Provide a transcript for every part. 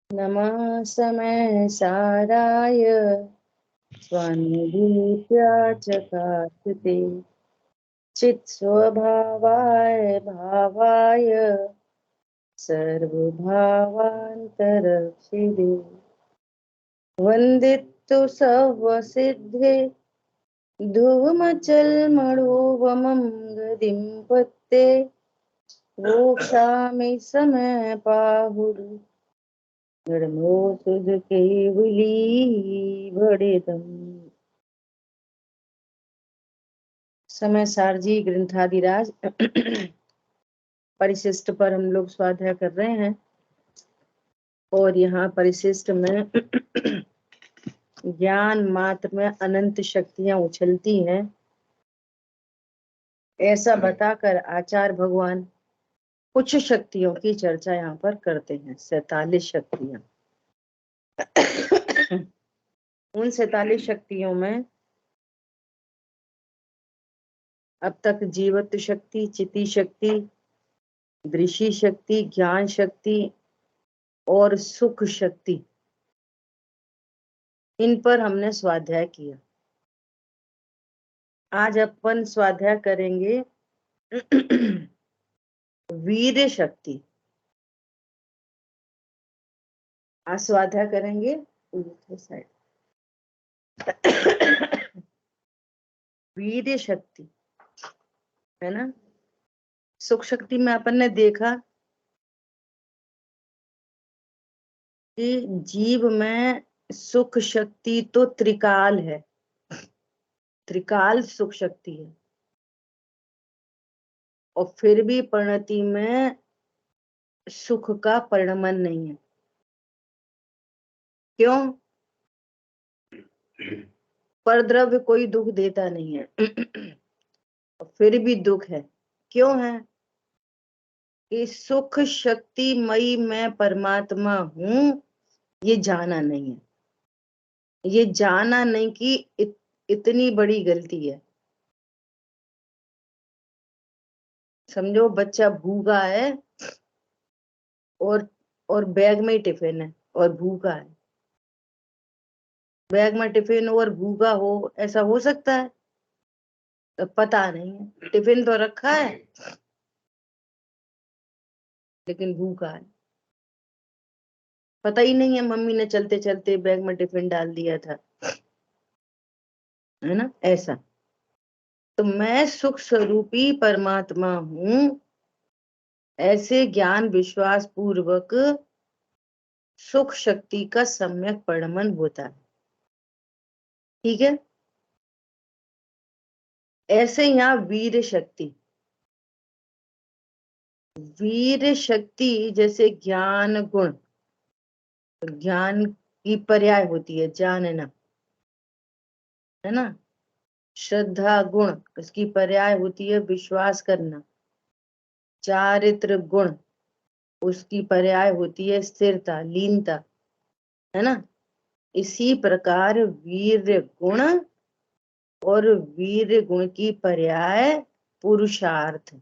नमः समय साराय स्वानुभूत्या च कार्तिते चित् स्वभावाय भावाय सर्वभावान्तरक्षिदे वन्दितु सर्वसिद्धे धुवमचलमणोवमं गतिं पत्ते वोक्षामि समय पाहुर धर्मो सुध केवली भड़ितम्। समय सारजी ग्रंथादिराज परिशिष्ट पर हम लोग स्वाध्याय कर रहे हैं और यहाँ परिशिष्ट में ज्ञान मात्र में अनंत शक्तियां उछलती हैं ऐसा बताकर आचार्य भगवान कुछ शक्तियों की चर्चा यहाँ पर करते हैं। 47 शक्तियां। उन 47 शक्तियों में अब तक जीवत्व शक्ति, चिति शक्ति, दृष्टि शक्ति, ज्ञान शक्ति और सुख शक्ति, इन पर हमने स्वाध्याय किया। आज अपन स्वाध्याय करेंगे वीर शक्ति। आज स्वाध्याय करेंगे वीर शक्ति, है ना। सुख शक्ति में अपन ने देखा कि जीव में सुख शक्ति तो त्रिकाल है, त्रिकाल सुख शक्ति है, और फिर भी परिणति में सुख का परिणमन नहीं है। क्यों? परद्रव्य कोई दुख देता नहीं है और फिर भी दुख है। क्यों है? कि सुख शक्ति मई मैं परमात्मा हूं, ये जाना नहीं है। ये जाना नहीं कि इतनी बड़ी गलती है। समझो बच्चा भूखा है और बैग में टिफिन है और भूखा है। बैग में टिफिन और भूखा हो, ऐसा हो सकता है? तो पता नहीं है, टिफिन तो रखा है लेकिन भूखा है। पता ही नहीं है मम्मी ने चलते चलते बैग में टिफिन डाल दिया था, है ना। ऐसा तो मैं सुख स्वरूपी परमात्मा हूं, ऐसे ज्ञान विश्वास पूर्वक सुख शक्ति का सम्यक परिणमन होता है। ठीक है। ऐसे यहाँ वीर शक्ति, वीर शक्ति जैसे ज्ञान गुण, ज्ञान की पर्याय होती है जानना, है ना। श्रद्धा गुण, इसकी पर्याय होती है विश्वास करना। चारित्र गुण, उसकी पर्याय होती है स्थिरता, लीनता, है ना। इसी प्रकार वीर गुण और वीर गुण की पर्याय पुरुषार्थ।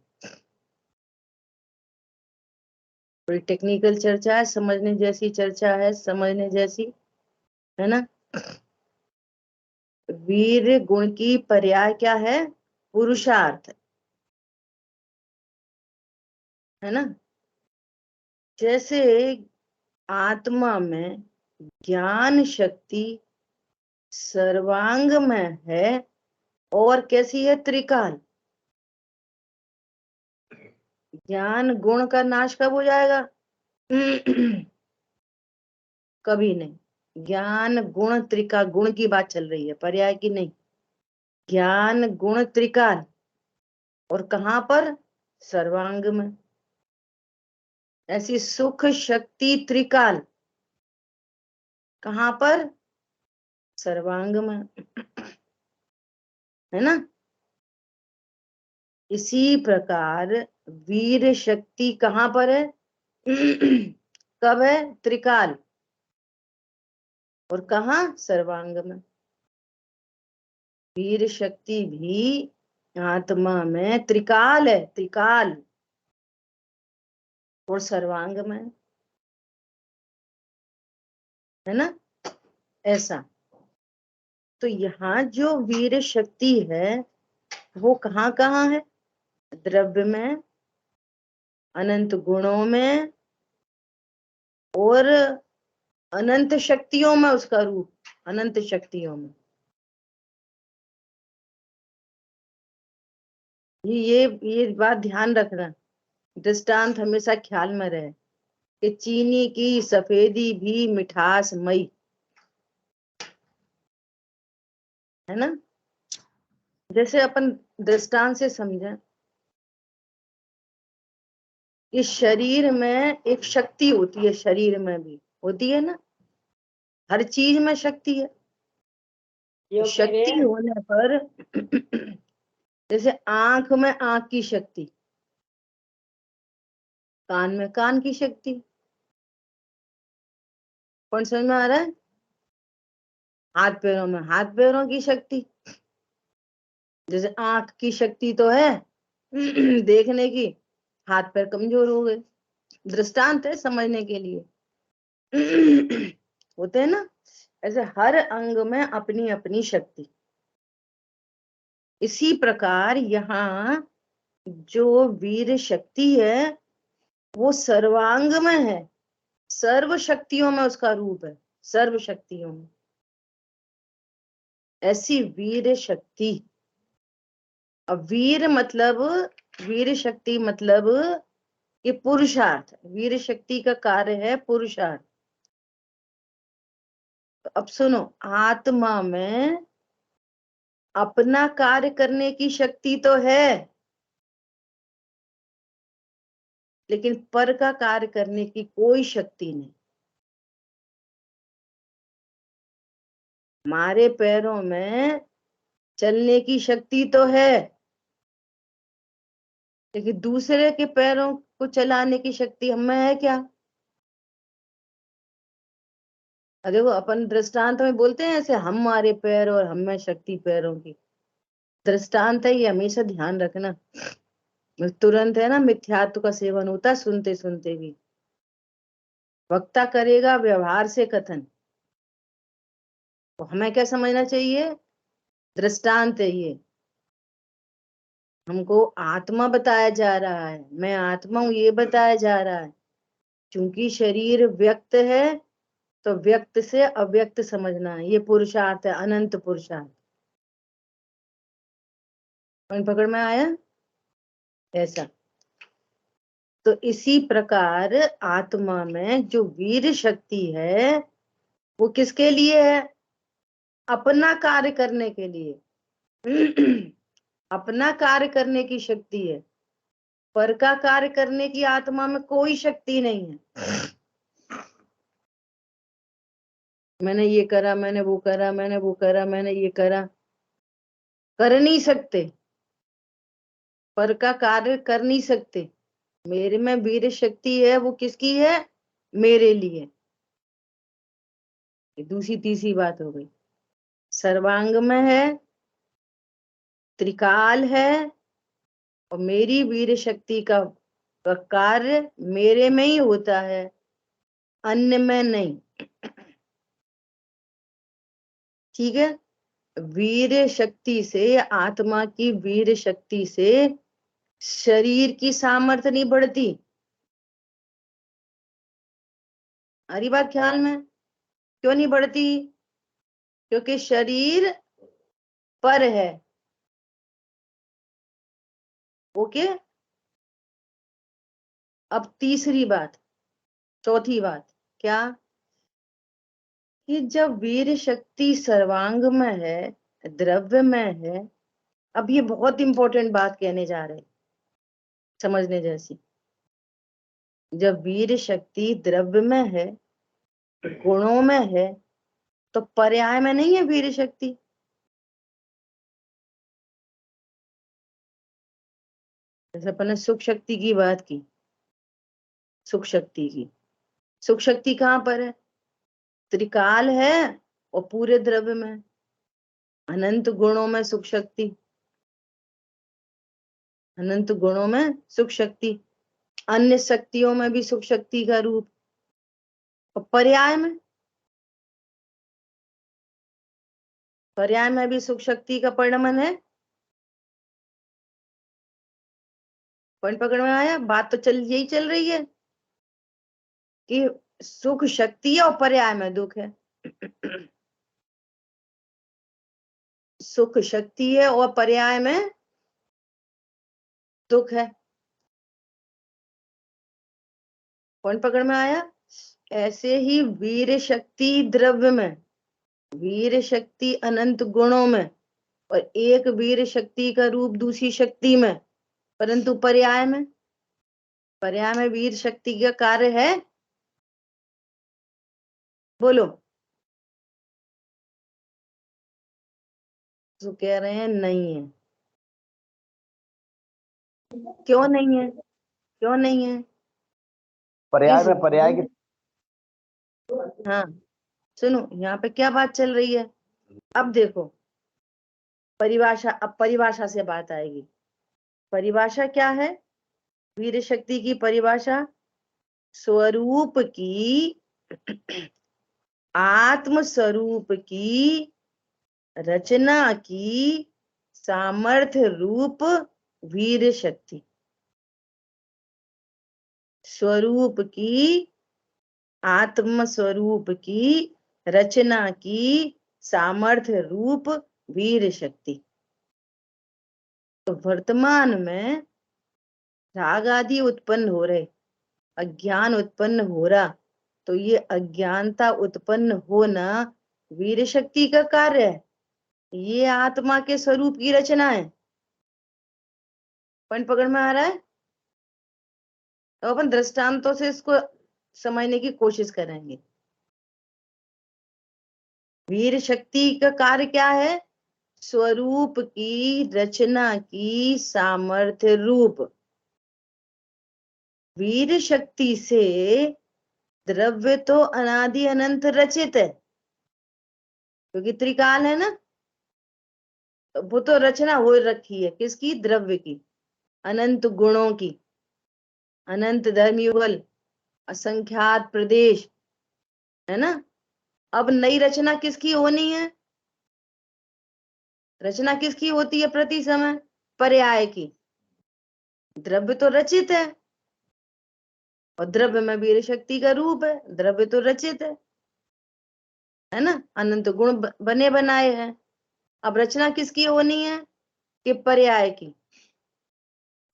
बड़ी टेक्निकल चर्चा है, समझने जैसी चर्चा है, समझने जैसी, है ना। वीर गुण की पर्याय क्या है? पुरुषार्थ, है ना। जैसे आत्मा में ज्ञान शक्ति सर्वांग में है और कैसी है? त्रिकाल। ज्ञान गुण का नाश कब हो जाएगा? कभी नहीं। ज्ञान गुण त्रिकाल, गुण की बात चल रही है, पर्याय की नहीं। ज्ञान गुण त्रिकाल, और कहां पर? सर्वांग में। ऐसी सुख शक्ति त्रिकाल, कहां पर? सर्वांग में, है ना। इसी प्रकार वीर शक्ति कहां पर है? कब है? त्रिकाल, और कहा? सर्वांग में। वीर शक्ति भी आत्मा में त्रिकाल है, त्रिकाल, और सर्वांग में। है ना, ऐसा। तो यहाँ जो वीर शक्ति है वो कहाँ कहाँ है? द्रव्य में, अनंत गुणों में, और अनंत शक्तियों में, उसका रूप अनंत शक्तियों में। ये बात ध्यान रखना, दृष्टांत हमेशा ख्याल में रहे कि चीनी की सफेदी भी मिठास मई, है ना। जैसे अपन दृष्टांत से समझें, इस शरीर में एक शक्ति होती है, शरीर में भी होती है ना, हर चीज में शक्ति है। तो शक्ति होने पर जैसे आंख में आंख की शक्ति, कान में कान की शक्ति, कौन समझ में आ रहा है? हाथ पैरों में हाथ पैरों की शक्ति, जैसे आंख की शक्ति तो है देखने की, हाथ पैर कमजोर हो गए, दृष्टांत है समझने के लिए होते हैं ना, ऐसे हर अंग में अपनी अपनी शक्ति। इसी प्रकार यहाँ जो वीर शक्ति है वो सर्वांग में है, सर्व शक्तियों में उसका रूप है, सर्व शक्तियों में। ऐसी वीर शक्ति, अब वीर मतलब, वीर शक्ति मतलब ये पुरुषार्थ, वीर शक्ति का कार्य है पुरुषार्थ। तो अब सुनो, आत्मा में अपना कार्य करने की शक्ति तो है, लेकिन पर का कार्य करने की कोई शक्ति नहीं। हमारे पैरों में चलने की शक्ति तो है, लेकिन दूसरे के पैरों को चलाने की शक्ति हमें है क्या? देखो अपन दृष्टांत में बोलते हैं ऐसे, हमारे पैर और हमें शक्ति पैरों की, दृष्टांत है ये, हमेशा ध्यान रखना। तुरंत है ना मिथ्यात्व का सेवन होता है सुनते सुनते भी। वक्ता करेगा व्यवहार से कथन, तो हमें क्या समझना चाहिए? दृष्टांत है ये, हमको आत्मा बताया जा रहा है, मैं आत्मा हूं ये बताया जा रहा है। क्योंकि शरीर व्यक्त है तो व्यक्त से अव्यक्त समझना है, ये पुरुषार्थ है, अनंत पुरुषार्थ। पकड़ में आया ऐसा। तो इसी प्रकार आत्मा में जो वीर शक्ति है वो किसके लिए है? अपना कार्य करने के लिए अपना कार्य करने की शक्ति है, पर का कार्य करने की आत्मा में कोई शक्ति नहीं है। मैंने ये करा, मैंने वो करा, मैंने वो करा, मैंने ये करा, कर नहीं सकते, पर का कार्य कर नहीं सकते। मेरे में वीर शक्ति है, वो किसकी है? मेरे लिए। ये दूसरी तीसरी बात हो गई। सर्वांग में है, त्रिकाल है, और मेरी वीर शक्ति का कार्य मेरे में ही होता है, अन्य में नहीं। ठीक है, वीर शक्ति से, आत्मा की वीर शक्ति से शरीर की सामर्थ्य नहीं बढ़ती। हरी बात ख्याल में, क्यों नहीं बढ़ती? क्योंकि शरीर पर है। ओके, अब तीसरी बात, चौथी बात क्या? कि जब वीर शक्ति सर्वांग में है, द्रव्य में है, अब ये बहुत इंपॉर्टेंट बात कहने जा रहे, समझने जैसी। जब वीर शक्ति द्रव्य में है, गुणों में है, तो पर्याय में नहीं है वीर शक्ति। जैसे अपन ने सुख शक्ति की बात की, सुख शक्ति की, सुख शक्ति कहाँ पर है? त्रिकाल है और पूरे द्रव्य में, अनंत गुणों में सुख शक्ति, अनंत गुणों में सुख शक्ति, अन्य शक्तियों में भी सुख शक्ति का रूप, और पर्याय में पर्याय में भी सुख शक्ति का परिणमन है। पॉइंट पकड़ में आया? बात तो यही चल रही है कि सुख शक्ति है और पर्याय में दुख है। सुख शक्ति है और पर्याय में दुख है। पॉइंट पकड़ में आया? ऐसे ही वीर शक्ति द्रव्य में, वीर शक्ति अनंत गुणों में, और एक वीर शक्ति का रूप दूसरी शक्ति में, परंतु पर्याय में, पर्याय में वीर शक्ति का कार्य है? बोलो। तो कह रहे हैं नहीं है। क्यों नहीं है? क्यों नहीं है? पर्याय में पर्याय की, हाँ सुनो, यहाँ पे क्या बात चल रही है। अब देखो परिभाषा, अब परिभाषा से बात आएगी। परिभाषा क्या है वीर शक्ति की? परिभाषा स्वरूप की, आत्म स्वरूप की रचना की सामर्थ्य रूप वीर शक्ति। स्वरूप की, आत्म स्वरूप की रचना की सामर्थ्य रूप वीर शक्ति। तो वर्तमान में राग आदि उत्पन्न हो रहे, अज्ञान उत्पन्न हो रहा, तो ये अज्ञानता उत्पन्न होना वीर शक्ति का कार्य है। ये आत्मा के स्वरूप की रचना है। पॉइंट पकड़ में आ रहा है? तो अपन दृष्टांतों से इसको समझने की कोशिश करेंगे। वीर शक्ति का कार्य क्या है? स्वरूप की रचना की सामर्थ्य रूप। वीर शक्ति से द्रव्य तो अनादि अनंत रचित है, क्योंकि त्रिकाल है ना, वो तो रचना हो रखी है किसकी? द्रव्य की, अनंत गुणों की, अनंत धर्म युगल, असंख्यात प्रदेश, है ना। अब नई रचना किसकी होनी है? रचना किसकी होती है प्रति समय? पर्याय की। द्रव्य तो रचित है, और द्रव्य में वीर शक्ति का रूप है। द्रव्य तो रचित है ना, अनंत गुण बने बनाए हैं। अब रचना किसकी होनी है? कि पर्याय की,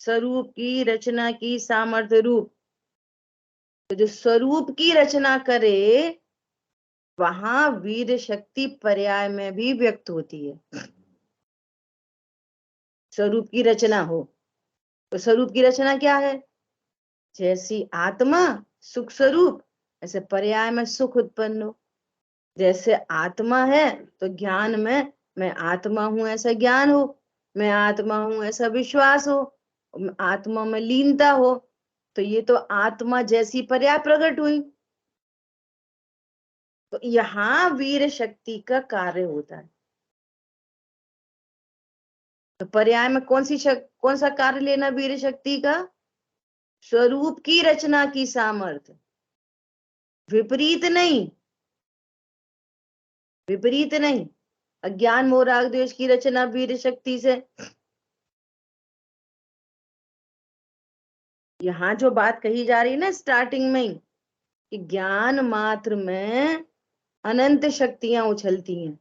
स्वरूप की रचना की सामर्थ्य रूप। तो जो स्वरूप की रचना करे वहां वीर शक्ति पर्याय में भी व्यक्त होती है। स्वरूप की रचना हो तो स्वरूप की रचना क्या है? जैसी आत्मा सुख स्वरूप, ऐसे पर्याय में सुख उत्पन्न हो। जैसे आत्मा है तो ज्ञान में मैं आत्मा हूं ऐसा ज्ञान हो, मैं आत्मा हूं ऐसा विश्वास हो, आत्मा में लीनता हो, तो ये तो आत्मा जैसी पर्याय प्रकट हुई। तो यहाँ वीर शक्ति का कार्य होता है। तो पर्याय में कौन सा कार्य लेना वीर शक्ति का? स्वरूप की रचना की सामर्थ्य, विपरीत नहीं, विपरीत नहीं। अज्ञान मोह राग द्वेष की रचना वीर शक्ति से। यहाँ जो बात कही जा रही है ना स्टार्टिंग में ही, कि ज्ञान मात्र में अनंत शक्तियां उछलती हैं,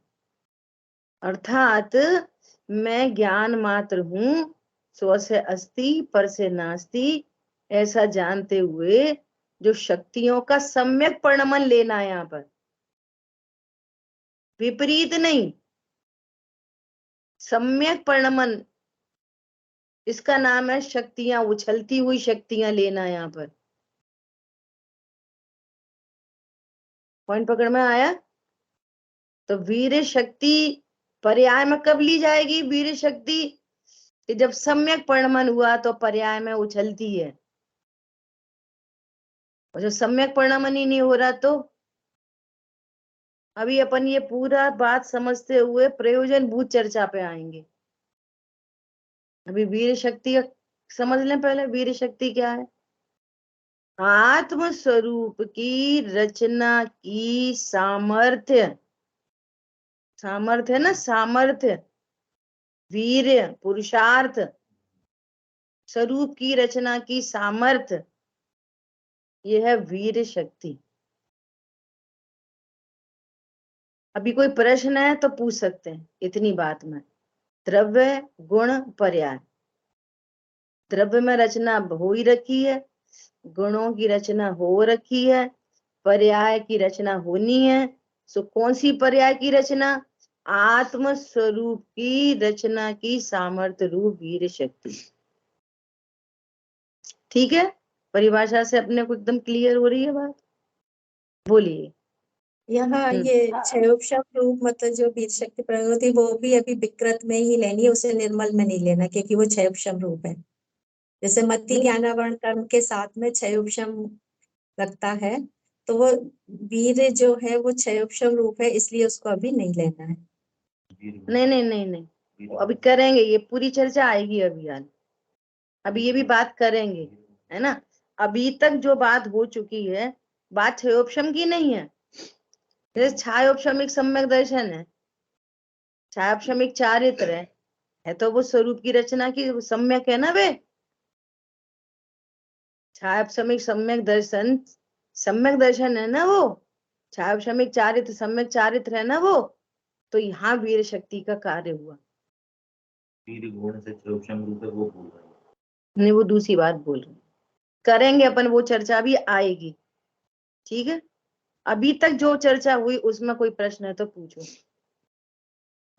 अर्थात मैं ज्ञान मात्र हूं, स्व से अस्ति पर से नास्ति, ऐसा जानते हुए जो शक्तियों का सम्यक परिणमन लेना है यहाँ पर, विपरीत नहीं, सम्यक परिणमन, इसका नाम है शक्तियां, उछलती हुई शक्तियां लेना है यहाँ पर। पॉइंट पकड़ में आया? तो वीर शक्ति पर्याय में कब ली जाएगी? वीर शक्ति कि जब सम्यक परिणमन हुआ तो पर्याय में उछलती है, और जो सम्यक परिणमन ही नहीं हो रहा तो। अभी अपन ये पूरा बात समझते हुए प्रयोजन भूत चर्चा पे आएंगे। अभी वीर शक्ति का समझ लें पहले, वीर शक्ति क्या है? आत्म स्वरूप की रचना की सामर्थ्य, सामर्थ्य है ना, सामर्थ्य, वीर्य, पुरुषार्थ, स्वरूप की रचना की सामर्थ्य, ये है वीर शक्ति। अभी कोई प्रश्न है तो पूछ सकते हैं इतनी बात में। द्रव्य गुण पर्याय, द्रव्य में रचना हो ही रखी है, गुणों की रचना हो रखी है, पर्याय की रचना होनी है। सो कौन सी पर्याय की रचना? आत्म स्वरूप की रचना की सामर्थ्य रूप वीर शक्ति। ठीक है, परिभाषा से अपने को एकदम क्लियर हो रही है बात? बोलिए। यहाँ ये क्षयोपशम रूप मतलब जो वीर शक्ति प्रयोग होती है वो भी अभी विकृत में ही लेनी है, उसे निर्मल में नहीं लेना, क्योंकि वो क्षयोपशम रूप है। जैसे मति ज्ञानावरण कर्म के साथ में क्षयोपशम लगता है, तो वो वीर जो है वो क्षयोपशम रूप है, इसलिए उसको अभी नहीं लेना है। नहीं नहीं नहीं नहीं, अभी करेंगे, ये पूरी चर्चा आएगी अभी यार, अभी ये भी बात करेंगे, है ना। अभी तक जो बात हो चुकी है, बात क्षयोपशम की नहीं है। जैसे छायोपशमिक सम्यक दर्शन है, छायोपशमिक चारित्र है तो वो स्वरूप की रचना की सम्यक है ना वे। छायोपशमिक सम्यक दर्शन सम्यक दर्शन है ना वो, छायोपशमिक चारित्र सम्यक चारित्र है ना वो। तो यहाँ वीर शक्ति का कार्य हुआ। वीर गुण से क्षयोपशम रूप है, वो बोल रहा है। नहीं, वो दूसरी बात बोल रहे हैं, करेंगे अपन, वो चर्चा भी आएगी। ठीक है, अभी तक जो चर्चा हुई उसमें कोई प्रश्न है तो पूछो,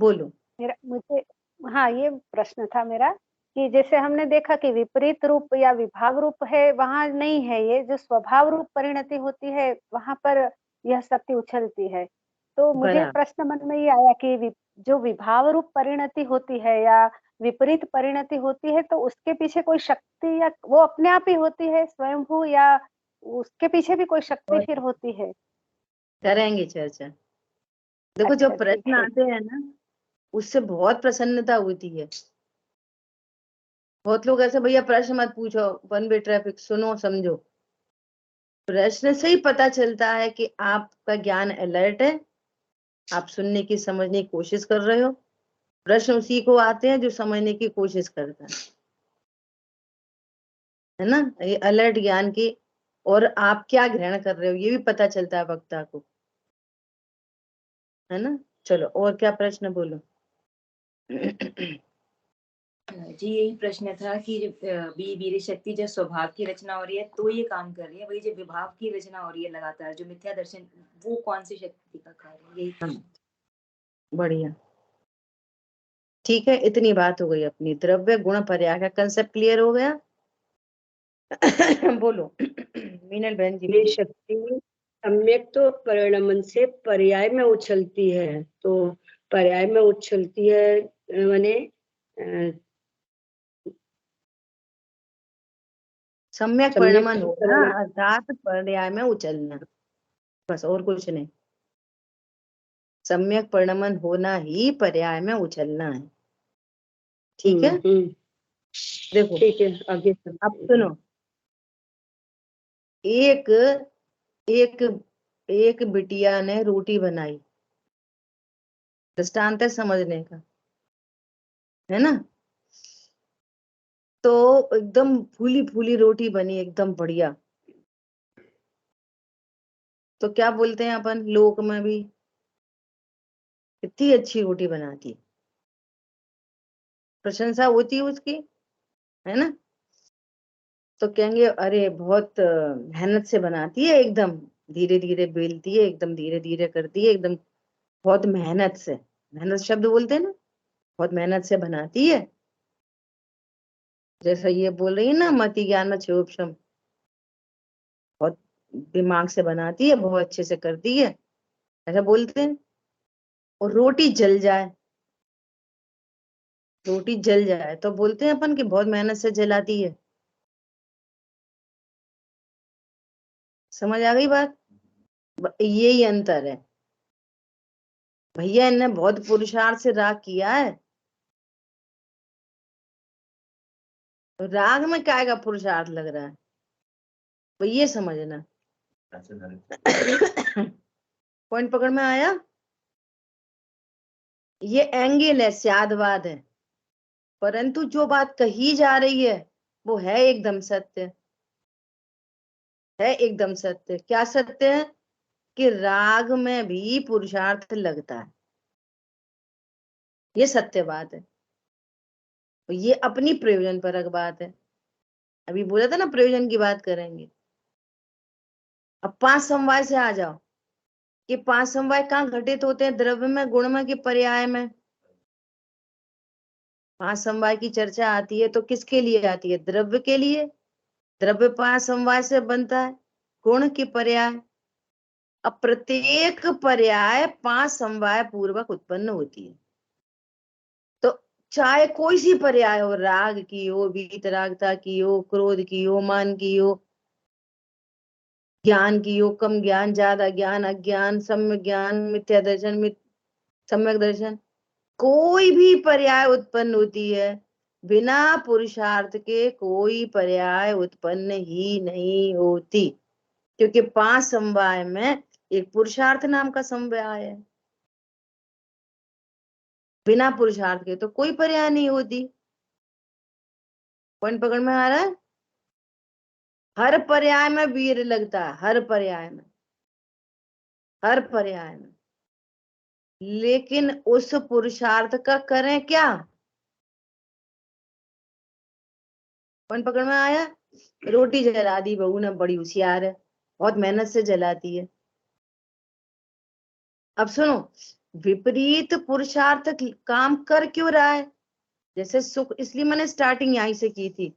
बोलो। मुझे हाँ, ये प्रश्न था मेरा कि जैसे हमने देखा कि विपरीत रूप या विभाग रूप है, वहां नहीं है, ये जो स्वभाव रूप परिणति होती है वहां पर यह शक्ति उछलती है। तो मुझे बराबर। प्रश्न मन में ये आया कि जो विभाव रूप परिणति होती है या विपरीत परिणति होती है, तो उसके पीछे कोई शक्ति या वो अपने आप ही होती है स्वयंभू, या उसके पीछे भी कोई शक्ति फिर होती है? करेंगे चर्चा। देखो, जो अच्छा, ठीक प्रश्न है। आते हैं ना, उससे बहुत प्रसन्नता होती है। बहुत लोग ऐसे, भैया प्रश्न मत पूछो, वन वे ट्रैफिक, सुनो समझो। प्रश्न से ही पता चलता है कि आपका ज्ञान अलर्ट है, आप सुनने की समझने की कोशिश कर रहे हो। प्रश्न उसी को आते हैं जो समझने की कोशिश करता है ना, ये अलर्ट ज्ञान की। और आप क्या ग्रहण कर रहे हो ये भी पता चलता है वक्ता को, है ना। चलो, और क्या प्रश्न बोलो। जी यही प्रश्न था कि वीर शक्ति जो स्वभाव की रचना हो रही है तो ये काम कर रही है, वही जो विभाव की रचना हो रही है लगातार जो मिथ्या दर्शन, वो कौन सी शक्ति का कार्य है? यही प्रश्न। बढ़िया, ठीक है, इतनी बात हो गई अपनी। द्रव्य गुण पर्याय का कंसेप्ट क्लियर हो गया। बोलो मीनल बहन जी। ये शक्ति सम्यक तो परिणमन से पर्याय में उछलती है, तो पर्याय में उछलती है माने सम्यक परिणमन होना अर्थात पर्याय में उछलना, बस और कुछ नहीं। सम्यक परिणमन होना ही पर्याय में उछलना है। ठीक है, देखो ठीक है, आगे अब सुनो। एक एक एक बिटिया ने रोटी बनाई, दृष्टांत है समझने का, है ना। तो एकदम फूली फूली रोटी बनी, एकदम बढ़िया। तो क्या बोलते हैं अपन लोक में भी, कितनी अच्छी रोटी बनाती, प्रशंसा होती है उसकी, है ना। तो कहेंगे अरे बहुत मेहनत से बनाती है, एकदम धीरे धीरे बेलती है, एकदम धीरे धीरे करती है, एकदम बहुत मेहनत से, मेहनत शब्द बोलते हैं ना, बहुत मेहनत से बनाती है। जैसा ये बोल रही है ना, मति ज्ञान में क्षयोपशम, बहुत दिमाग से बनाती है, बहुत अच्छे से करती है, ऐसा बोलते हैं। और रोटी जल जाए, रोटी जल जाए तो बोलते हैं अपन कि बहुत मेहनत से जलाती है। समझ आ गई बात? यही अंतर है भैया, इनने बहुत पुरुषार्थ से राग किया है। तो राग में क्या का पुरुषार्थ लग रहा है, तो ये समझना। पॉइंट पकड़ में आया? ये एंगल है, स्यादवाद है, परंतु जो बात कही जा रही है वो है एकदम सत्य, है एकदम सत्य। क्या सत्य है? कि राग में भी पुरुषार्थ लगता है, ये सत्य बात है। तो ये अपनी प्रयोजन परक बात है। अभी बोला था ना प्रयोजन की बात करेंगे। अब 5 समवाय से आ जाओ कि 5 समवाय कहाँ घटित होते हैं? द्रव्य में, गुण में, कि पर्याय में? 5 समवाय की चर्चा आती है तो किसके लिए आती है? द्रव्य के लिए। द्रव्य 5 समवाय से बनता है, गुण की पर्याय। अब प्रत्येक पर्याय 5 समवाय पूर्वक उत्पन्न होती है। तो चाहे कोई सी पर्याय हो, राग की हो, वीतरागता की हो, क्रोध की हो, मान की हो, ज्ञान की हो, कम ज्ञान, ज्यादा ज्ञान, अज्ञान, सम्यक ज्ञान, मिथ्या दर्शन, सम्यक दर्शन, कोई भी पर्याय उत्पन्न होती है, बिना पुरुषार्थ के कोई पर्याय उत्पन्न ही नहीं होती, क्योंकि 5 समवाय में एक पुरुषार्थ नाम का समवाय है। बिना पुरुषार्थ के तो कोई पर्याय नहीं होती। पॉइंट पकड़ में आ रहा है? हर पर्याय में वीर लगता है, हर पर्याय में, हर पर्याय में। लेकिन उस पुरुषार्थ का करें क्या? पॉइंट पकड़ में आया? रोटी जला दी बहू ने, बड़ी होशियार है, बहुत मेहनत से जलाती है। अब सुनो, विपरीत पुरुषार्थ काम कर क्यों रहा है? जैसे सुख, इसलिए मैंने स्टार्टिंग यहीं से की थी,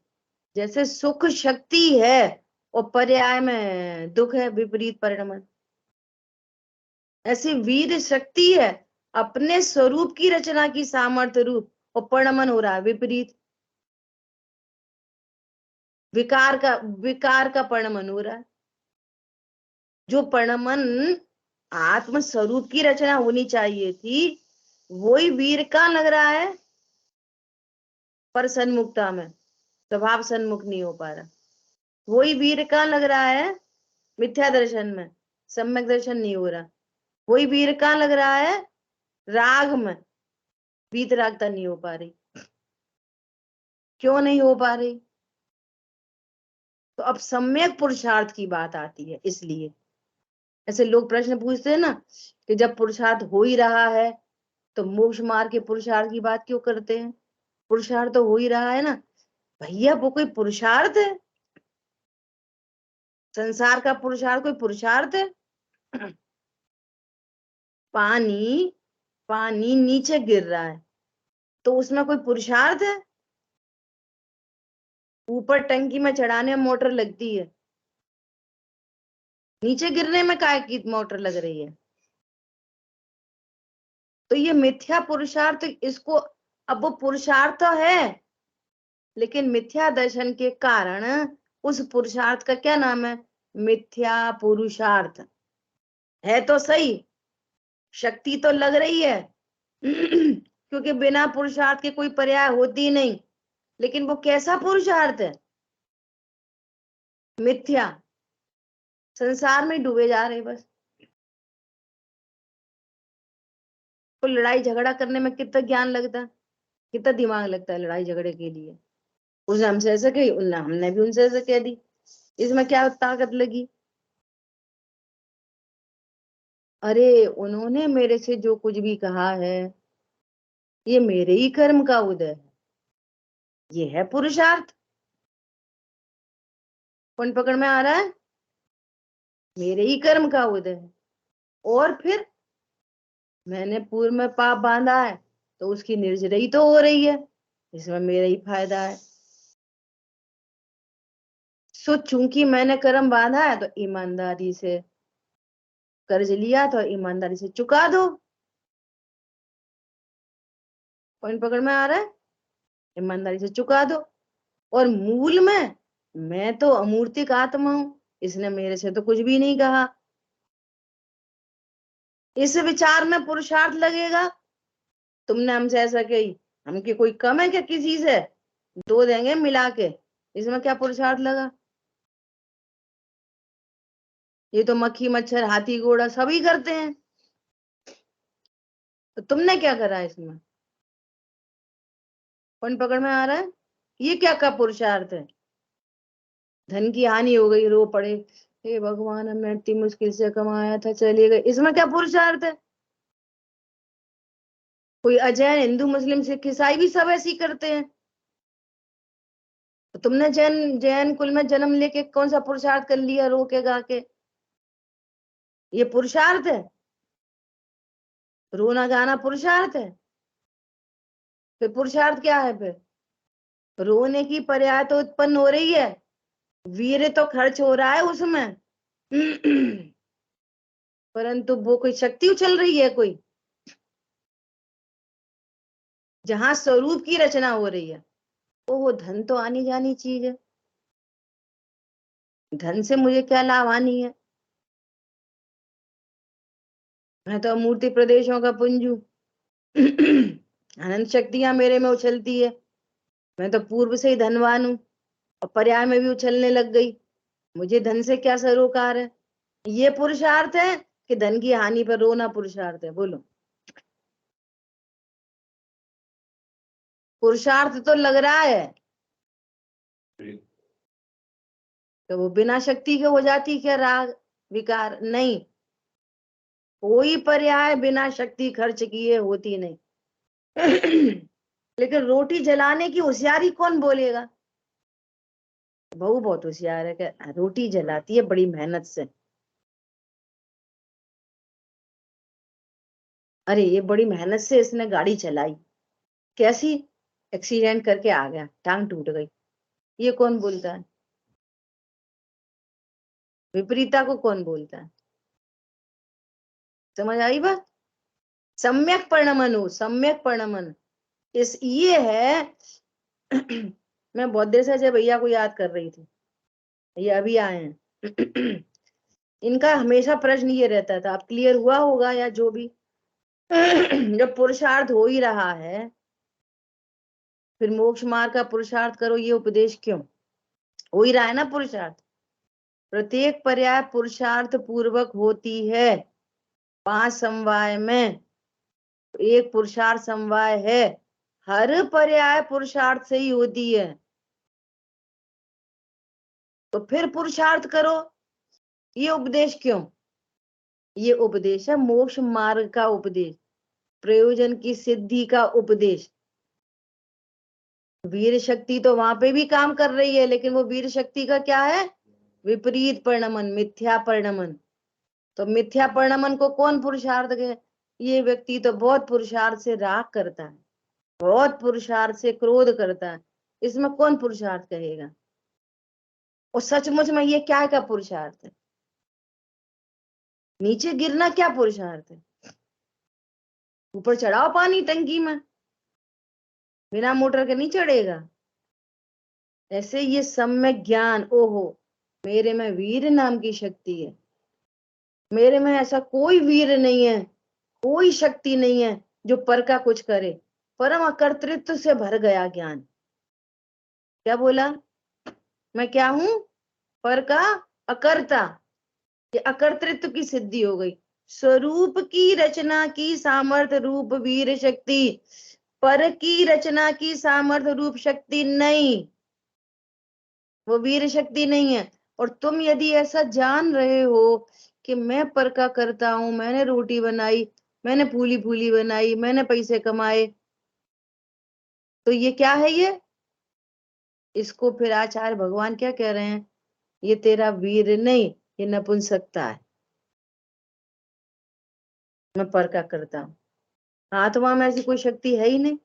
जैसे सुख शक्ति है और पर्याय में दुख है, विपरीत परिणमन। ऐसी वीर शक्ति है, अपने स्वरूप की रचना की सामर्थ्य रूप, और परिणमन हो रहा है विपरीत, विकार का परिणमन हो रहा है। जो परिणमन आत्म स्वरूप की रचना होनी चाहिए थी, वही वीर का लग रहा है, पर सन्मुखता में स्वभाव सन्मुख नहीं हो पा रहा। वही वीर का लग रहा है मिथ्या दर्शन में, सम्यक दर्शन नहीं हो रहा। वही वीर का लग रहा है राग में, वीतरागता नहीं हो पा रही। क्यों नहीं हो पा रही? तो अब सम्यक पुरुषार्थ की बात आती है। इसलिए ऐसे लोग प्रश्न पूछते हैं ना कि जब पुरुषार्थ हो ही रहा है तो मोक्ष मार्ग के पुरुषार्थ की बात क्यों करते हैं? पुरुषार्थ तो हो ही रहा है ना। भैया वो कोई पुरुषार्थ है? संसार का पुरुषार्थ कोई पुरुषार्थ है? पानी, पानी नीचे गिर रहा है तो उसमें कोई पुरुषार्थ है? ऊपर टंकी में चढ़ाने में मोटर लगती है, नीचे गिरने में काय की मोटर लग रही है? तो ये मिथ्या पुरुषार्थ, इसको, अब वो पुरुषार्थ तो है लेकिन मिथ्या दर्शन के कारण उस पुरुषार्थ का क्या नाम है? मिथ्या पुरुषार्थ। है तो सही, शक्ति तो लग रही है क्योंकि बिना पुरुषार्थ के कोई पर्याय होती नहीं, लेकिन वो कैसा पुरुषार्थ है? मिथ्या। संसार में डूबे जा रहे बस। तो लड़ाई झगड़ा करने में कितना ज्ञान लगता है, कितना दिमाग लगता है लड़ाई झगड़े के लिए। उसने हमसे ऐसा कही, हमने भी उनसे ऐसा कह दी, इसमें क्या ताकत लगी? अरे उन्होंने मेरे से जो कुछ भी कहा है ये मेरे ही कर्म का उदय है, ये है पुरुषार्थ। कौन पकड़ में आ रहा है? मेरे ही कर्म का उदय है। और फिर मैंने पूर्व में पाप बांधा है तो उसकी निर्जरई तो हो रही है, इसमें मेरा ही फायदा है। सो चूंकि मैंने कर्म बांधा है तो ईमानदारी से कर्ज लिया तो ईमानदारी से चुका दो। पॉइंट पकड़ में आ रहा है? ईमानदारी से चुका दो। और मूल में मैं तो अमूर्तिक आत्मा हूं, इसने मेरे से तो कुछ भी नहीं कहा। इस विचार में पुरुषार्थ लगेगा। तुमने हमसे ऐसा कही, हम की कोई कम है क्या किसी से? दो देंगे मिला के, इसमें क्या पुरुषार्थ लगा? ये तो मक्खी मच्छर हाथी घोड़ा सभी करते हैं। तो तुमने क्या करा इसमें? कौन पकड़ में आ रहा है? ये क्या का पुरुषार्थ है? धन की हानि हो गई, रो पड़े, हे भगवान हमने इतनी मुश्किल से कमाया था चले गए, इसमें क्या पुरुषार्थ है? कोई अजैन, हिंदू, मुस्लिम, सिख, ईसाई भी सब ऐसे ही करते हैं। तो तुमने जैन जैन कुल में जन्म लेके कौन सा पुरुषार्थ कर लिया रो के गा के? ये पुरुषार्थ है? रोना गाना पुरुषार्थ है? फिर पुरुषार्थ क्या है? फिर रोने की पर्याय तो उत्पन्न हो रही है, वीर्य तो खर्च हो रहा है उसमें परंतु वो कोई शक्ति उछल रही है कोई, जहां स्वरूप की रचना हो रही है। वो धन तो आनी जानी चीज है, धन से मुझे क्या लाभ आनी है? मैं तो मूर्ति प्रदेशों का पुंज हूं अनंत शक्तियां मेरे में उछलती है, मैं तो पूर्व से ही धनवान हूं और पर्याय में भी उछलने लग गई, मुझे धन से क्या सरोकार है? ये पुरुषार्थ है कि धन की हानि पर रोना पुरुषार्थ है? बोलो। पुरुषार्थ तो लग रहा है तो वो बिना शक्ति के हो जाती क्या राग विकार? नहीं, कोई पर्याय बिना शक्ति खर्च किए होती नहीं लेकिन रोटी जलाने की होशियारी कौन बोलेगा? बहू बहुत होशियार है कि रोटी जलाती है बड़ी मेहनत से। अरे ये बड़ी मेहनत से इसने गाड़ी चलाई, कैसी? एक्सीडेंट करके आ गया, टांग टूट गई, ये कौन बोलता है? विपरीता को कौन बोलता है? समझ आई बात? सम्यक परिणमन हो, सम्यक परिणमन इस ये है मैं बहुत देर से जब भैया को याद कर रही थी, ये अभी आए हैं इनका हमेशा प्रश्न ये रहता था, अब क्लियर हुआ होगा या जो भी जब पुरुषार्थ हो ही रहा है फिर मोक्ष मार्ग का पुरुषार्थ करो, ये उपदेश क्यों? हो ही रहा है ना पुरुषार्थ, प्रत्येक पर्याय पुरुषार्थ पूर्वक होती है। 5 समवाय में एक पुरुषार्थ समवाय है, हर पर्याय पुरुषार्थ से ही होती है, तो फिर पुरुषार्थ करो, ये उपदेश क्यों? ये उपदेश है मोक्ष मार्ग का उपदेश, प्रयोजन की सिद्धि का उपदेश। वीर शक्ति तो वहां पे भी काम कर रही है, लेकिन वो वीर शक्ति का क्या है? विपरीत परिणमन, मिथ्या परिणमन। तो मिथ्या परिणमन को कौन पुरुषार्थ कहे? ये व्यक्ति तो बहुत पुरुषार्थ से राग करता है, बहुत पुरुषार्थ से क्रोध करता है, इसमें कौन पुरुषार्थ कहेगा? और सचमुच में ये क्या का पुरुषार्थ है? नीचे गिरना क्या पुरुषार्थ है? ऊपर चढ़ाओ पानी टंकी में, बिना मोटर के नहीं चढ़ेगा। ऐसे ये सम्यक ज्ञान, ओहो मेरे में वीर नाम की शक्ति है, मेरे में ऐसा कोई वीर नहीं है, कोई शक्ति नहीं है जो पर का कुछ करे, परम अकर्तृत्व से भर गया ज्ञान। क्या बोला? मैं क्या हूं? पर का अकर्ता, ये अकर्तृत्व की सिद्धि हो गई। स्वरूप की रचना की सामर्थ्य रूप वीर शक्ति, पर की रचना की सामर्थ्य रूप शक्ति नहीं, वो वीर शक्ति नहीं है। और तुम यदि ऐसा जान रहे हो कि मैं पर का करता हूं, मैंने रोटी बनाई, मैंने फूली फूली बनाई, मैंने पैसे कमाए, तो ये क्या है? ये इसको फिर आचार्य भगवान क्या कह रहे हैं? ये तेरा वीर नहीं, ये नपुंसकता है। मैं पर का करता हूं, आत्मा में ऐसी कोई शक्ति है ही नहीं।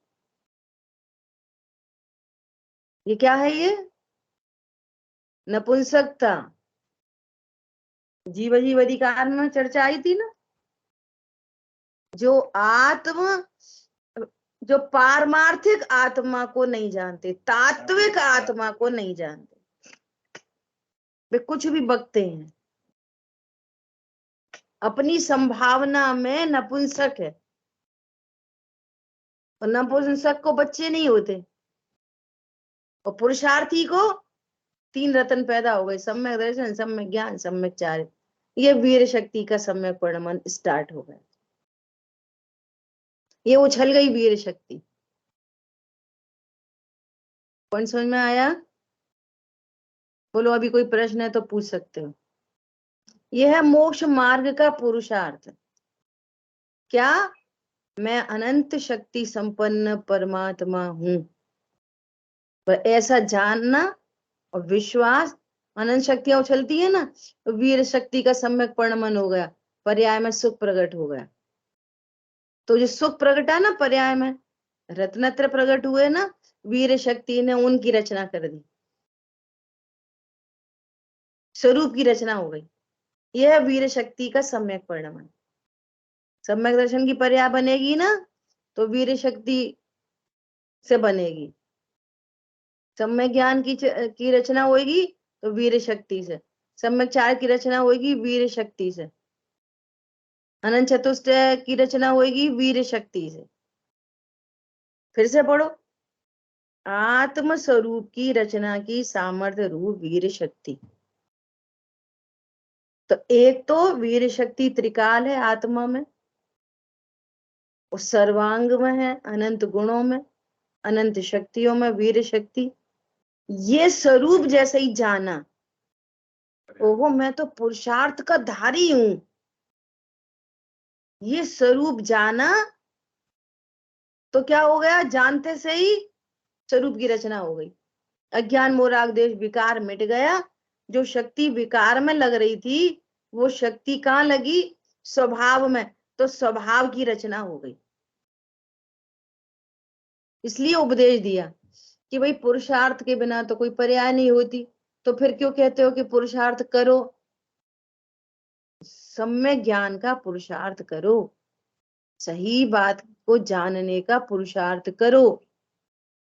ये क्या है? ये नपुंसकता। जीव जीव अधिकार में चर्चा आई थी ना, जो आत्मा, जो पारमार्थिक आत्मा को नहीं जानते, तात्विक आत्मा को नहीं जानते, वे कुछ भी बकते हैं, अपनी संभावना में नपुंसक है। और नपुंसक को बच्चे नहीं होते, और पुरुषार्थी को 3 रत्न पैदा हो गए, सम्यक दर्शन, सम्यक ज्ञान, सम्यक चारित्र, ये वीर शक्ति का सम्यक परिणमन स्टार्ट हो गया। ये उछल गई वीर शक्ति। कौन समझ में आया? बोलो, अभी कोई प्रश्न है तो पूछ सकते हो। यह है मोक्ष मार्ग का पुरुषार्थ। क्या? मैं अनंत शक्ति संपन्न परमात्मा हूं, पर ऐसा जानना और विश्वास। अनंत शक्तियां उछलती है ना, तो वीर शक्ति का सम्यक परिणमन हो गया, पर्याय में सुख प्रकट हो गया। तो जो सुख प्रकट है ना पर्याय में, रत्नत्र प्रकट हुए ना, वीर शक्ति ने उनकी रचना कर दी, स्वरूप की रचना हो गई। यह वीर शक्ति का सम्यक परिणमन। सम्यक दर्शन की पर्याय बनेगी ना, तो वीर शक्ति से बनेगी। सम्यक ज्ञान की रचना होगी तो वीर शक्ति से। सम्यक चार की रचना होगी वीर शक्ति से। अनंत चतुष्टय की रचना होगी वीर शक्ति से। फिर से पढ़ो, आत्म स्वरूप की रचना की सामर्थ्य रूप वीर शक्ति। तो एक तो वीर शक्ति त्रिकाल है आत्मा में, उस सर्वांग में है, अनंत गुणों में, अनंत शक्तियों में वीर शक्ति। ये स्वरूप जैसे ही जाना, ओहो मैं तो पुरुषार्थ का धारी हूं, ये स्वरूप जाना, तो क्या हो गया? जानते से ही स्वरूप की रचना हो गई। अज्ञान मोराग देश विकार मिट गया। जो शक्ति विकार में लग रही थी, वो शक्ति कहाँ लगी? स्वभाव में। तो स्वभाव की रचना हो गई। इसलिए उपदेश दिया कि भाई पुरुषार्थ के बिना तो कोई पर्याय नहीं होती। तो फिर क्यों कहते हो कि पुरुषार्थ करो? सम्यक ज्ञान का पुरुषार्थ करो, सही बात को जानने का पुरुषार्थ करो।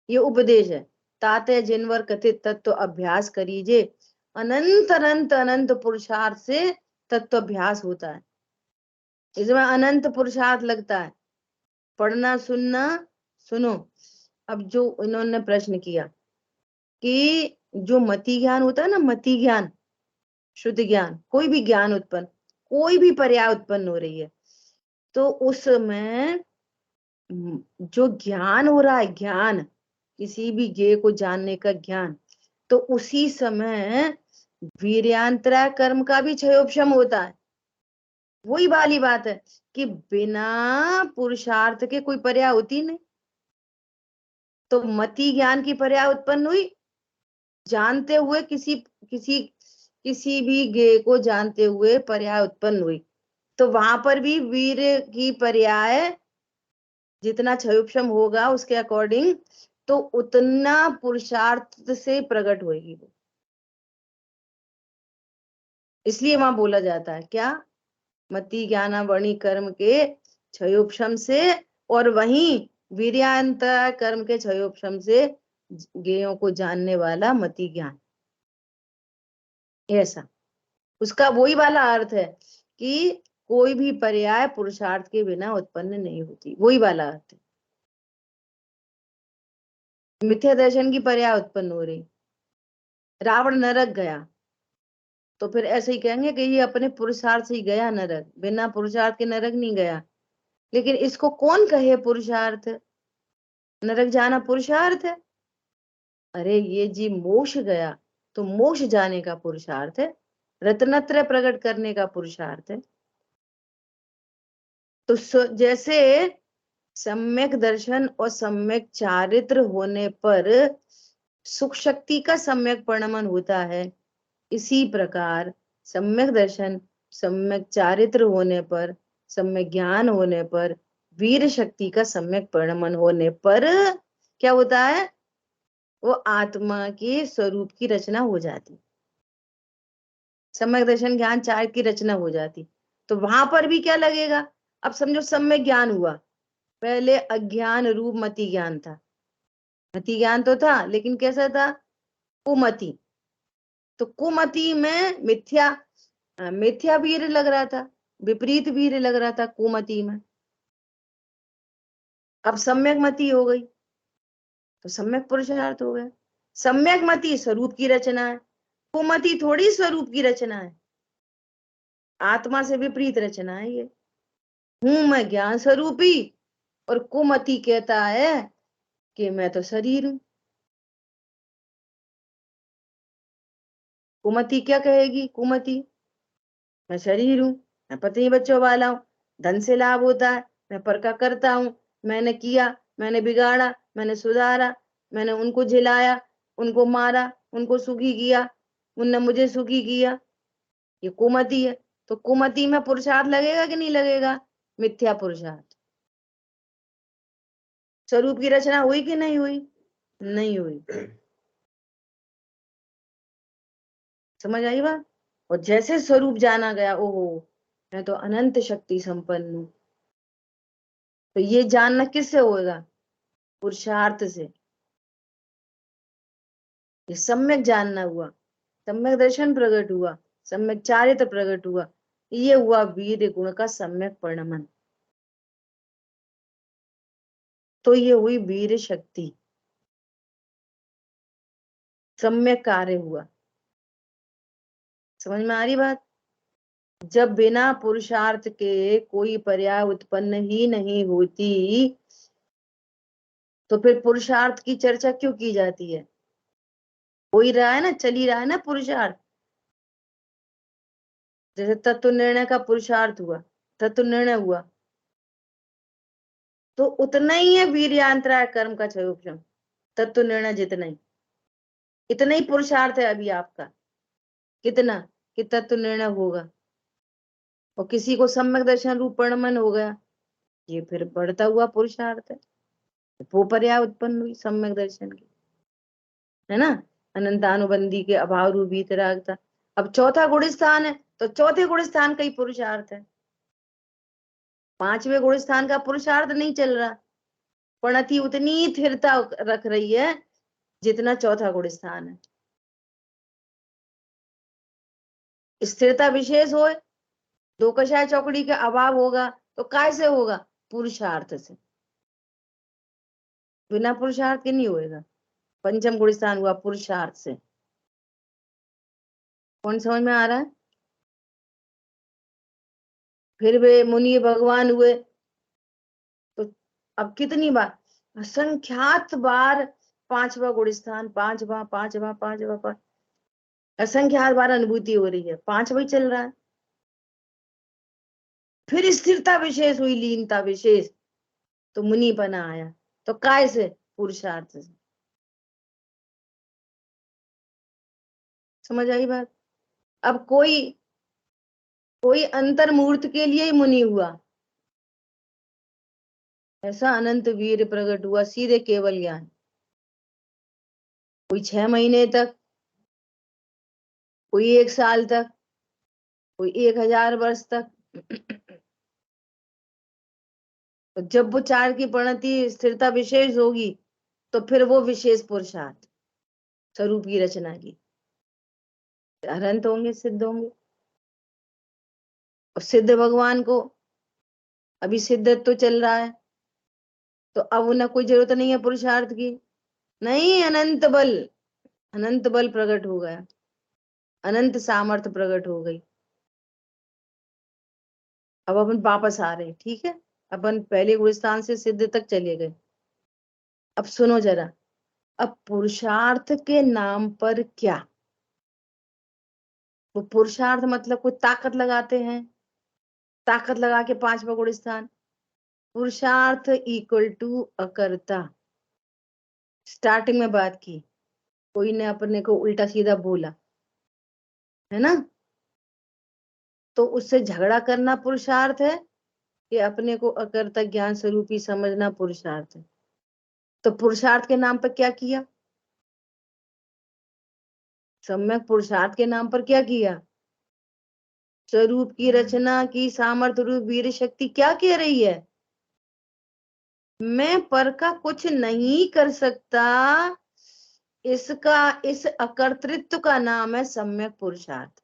ये उपदेश है। ताते जिनवर कथित तत्व अभ्यास करीजे। अनंत अनंत अनंत पुरुषार्थ से तत्व अभ्यास होता है। इसमें अनंत पुरुषार्थ लगता है। पढ़ना सुनना सुनो। अब जो इन्होंने प्रश्न किया कि जो मति ज्ञान होता है ना, मति ज्ञान, शुद्ध ज्ञान, कोई भी ज्ञान उत्पन्न, कोई भी पर्याय उत्पन्न हो रही है, तो उसमें जो ज्ञान हो रहा है, ज्ञान किसी भी ज्ञेय को जानने का ज्ञान, तो उसी समय वीर्यांतरा कर्म का भी क्षयोपशम होता है। वही वाली बात है कि बिना पुरुषार्थ के कोई पर्याय होती नहीं। तो मति ज्ञान की पर्याय उत्पन्न हुई, जानते हुए किसी किसी किसी भी ज्ञेय को जानते हुए पर्याय उत्पन्न हुई, तो वहां पर भी वीर की पर्याय जितना क्षयोपशम होगा उसके अकॉर्डिंग, तो उतना पुरुषार्थ से प्रकट होगी वो। इसलिए वहां बोला जाता है क्या? मति ज्ञानावणी कर्म के क्षयोपशम से, और वहीं वीर्यांत कर्म के क्षयोपशम से ज्ञेयों को जानने वाला मति ज्ञान। ऐसा उसका वही वाला अर्थ है कि कोई भी पर्याय पुरुषार्थ के बिना उत्पन्न नहीं होती। वही वाला अर्थ है। मिथ्या दर्शन की पर्याय उत्पन्न हो रही। रावण नरक गया, तो फिर ऐसे ही कहेंगे कि ये अपने पुरुषार्थ से ही गया नरक, बिना पुरुषार्थ के नरक नहीं गया। लेकिन इसको कौन कहे पुरुषार्थ? नरक जाना पुरुषार्थ है? अरे ये जी मोक्ष गया, तो मोक्ष जाने का पुरुषार्थ है, रत्नत्रय प्रकट करने का पुरुषार्थ है। तो जैसे सम्यक दर्शन और सम्यक चारित्र होने पर सुख शक्ति का सम्यक परिणमन होता है, इसी प्रकार सम्यक दर्शन, सम्यक चारित्र होने पर, सम्यक ज्ञान होने पर, वीर शक्ति का सम्यक परिणमन होने पर क्या होता है? वो आत्मा के स्वरूप की रचना हो जाती। सम्यक दर्शन ज्ञान चार की रचना हो जाती। तो वहां पर भी क्या लगेगा? अब समझो सम्यक ज्ञान हुआ, पहले अज्ञान रूप मति ज्ञान था। मति ज्ञान तो था, लेकिन कैसा था? कुमति। तो कुमति में मिथ्या वीर लग रहा था, विपरीत वीर लग रहा था कुमति में। अब सम्यक मति हो गई तो सम्यक पुरुषार्थ हो गया। सम्यक मति स्वरूप की रचना है, कुमति थोड़ी स्वरूप की रचना है, आत्मा से विपरीत रचना है। ये हूं मैं ज्ञान स्वरूपी, और कुमति कहता है कि मैं तो शरीर हूं। कुमति क्या कहेगी? कुमति मैं शरीर हूं, मैं पत्नी बच्चों वाला हूं, धन से लाभ होता है, मैं पर का करता हूं, मैंने किया, मैंने बिगाड़ा, मैंने सुधारा, मैंने उनको झिलाया, उनको मारा, उनको सुखी किया, उनने मुझे सुखी किया। ये कुमति है। तो कुमति में पुरुषार्थ लगेगा कि नहीं लगेगा? मिथ्या पुरुषार्थ। स्वरूप की रचना हुई कि नहीं हुई? नहीं हुई। समझ आई बात? और जैसे स्वरूप जाना गया, ओहो मैं तो अनंत शक्ति संपन्न हूं, तो ये जानना किससे होगा? पुरुषार्थ से। ये सम्यक जानना हुआ, सम्यक दर्शन प्रकट हुआ, सम्यक चारित्र प्रकट हुआ, ये हुआ वीर गुण का सम्यक परिणमन। तो ये हुई वीर शक्ति, सम्यक कार्य हुआ। समझ में आ रही बात? जब बिना पुरुषार्थ के कोई पर्याय उत्पन्न ही नहीं होती, तो फिर पुरुषार्थ की चर्चा क्यों की जाती है? हो ही रहा है ना, चल ही रहा है ना पुरुषार्थ। जैसे तत्व निर्णय का पुरुषार्थ हुआ, तत्व निर्णय हुआ, तो उतना ही है वीर्यांतराय कर्म का क्षयोक्षम, तत्व निर्णय जितना ही, इतना ही पुरुषार्थ है अभी आपका। कितना? कि तत्व निर्णय होगा और किसी को सम्यक दर्शन रूप परिणमन हो गया, ये फिर बढ़ता हुआ पुरुषार्थ है। वो पर्याय उत्पन्न हुई सम्यक दर्शन की, है ना? अनंतानुबंधी के अभाव रूप वीतरागता। अब चौथा गुण स्थान है, तो चौथे गुण स्थान का ही पुरुषार्थ है। पांचवें गुण स्थान का पुरुषार्थ नहीं चल रहा, प्रणति उतनी स्थिरता रख रही है जितना चौथा गुण स्थान है। स्थिरता विशेष हो, दो कषाय चौकड़ी का अभाव होगा, तो काय से होगा? पुरुषार्थ से। बिना पुरुषार्थ के नहीं होएगा। पंचम गुण स्थान हुआ पुरुषार्थ से। कौन समझ में आ रहा है? फिर वे मुनि भगवान हुए, तो अब कितनी बार? असंख्यात बार पांचवा गुण स्थान, पांचवा पांचवा पांचवा पांच, असंख्यात बार अनुभूति हो रही है, पांचवा ही चल रहा है। फिर स्थिरता विशेष हुई, लीनता विशेष, तो मुनि बना आया। तो काय से? पुरुषार्थ से। समझ आई बात? अब कोई अंतर्मूर्त के लिए ही मुनि हुआ, ऐसा अनंत वीर प्रकट हुआ, सीधे केवल ज्ञान। कोई 6 महीने तक, कोई 1 साल तक, कोई 1000 वर्ष तक। तो जब वो चार की परिणति स्थिरता विशेष होगी, तो फिर वो विशेष पुरुषार्थ स्वरूप की रचना की अनंत होंगे, सिद्ध होंगे। और सिद्ध भगवान को अभी सिद्धत्व तो चल रहा है, तो अब उन्हें कोई जरूरत नहीं है पुरुषार्थ की। नहीं, अनंत बल प्रकट हो गया, अनंत सामर्थ्य प्रकट हो गई। अब अपन वापस आ रहे हैं, ठीक है? अपन पहले गुण स्थान से सिद्ध तक चले गए। अब सुनो जरा, अब पुरुषार्थ के नाम पर क्या? वो पुरुषार्थ मतलब कोई ताकत लगाते हैं, ताकत लगा के 5वां गुण स्थान। पुरुषार्थ इक्वल टू अकर्ता। स्टार्टिंग में बात की, कोई ने अपने को उल्टा सीधा बोला, है ना? तो उससे झगड़ा करना पुरुषार्थ है कि अपने को अकर्ता ज्ञान स्वरूपी समझना पुरुषार्थ है? तो पुरुषार्थ के नाम पर क्या किया? सम्यक पुरुषार्थ के नाम पर क्या किया? स्वरूप की रचना की सामर्थ्य रूप वीर शक्ति क्या कह रही है? मैं पर का कुछ नहीं कर सकता, इस अकर्तृत्व का नाम है सम्यक पुरुषार्थ।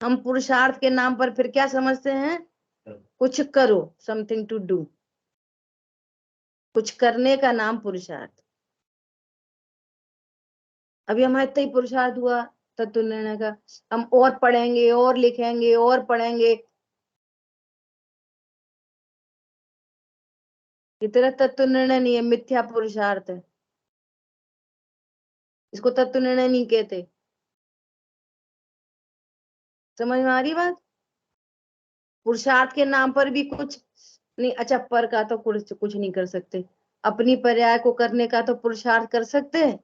हम पुरुषार्थ के नाम पर फिर क्या समझते हैं? कुछ करो, समथिंग टू डू, कुछ करने का नाम पुरुषार्थ। अभी हमारा इतना ही पुरुषार्थ हुआ तत्व निर्णय का, हम और पढ़ेंगे और लिखेंगे और पढ़ेंगे, कि तेरा तत्व निर्णय नहीं है, मिथ्या पुरुषार्थ है, इसको तत्व निर्णय नहीं कहते। समझ में आ रही बात? पुरुषार्थ के नाम पर भी कुछ नहीं। अच्छा, पर का तो कुछ नहीं कर सकते, अपनी पर्याय को करने का तो पुरुषार्थ कर सकते हैं।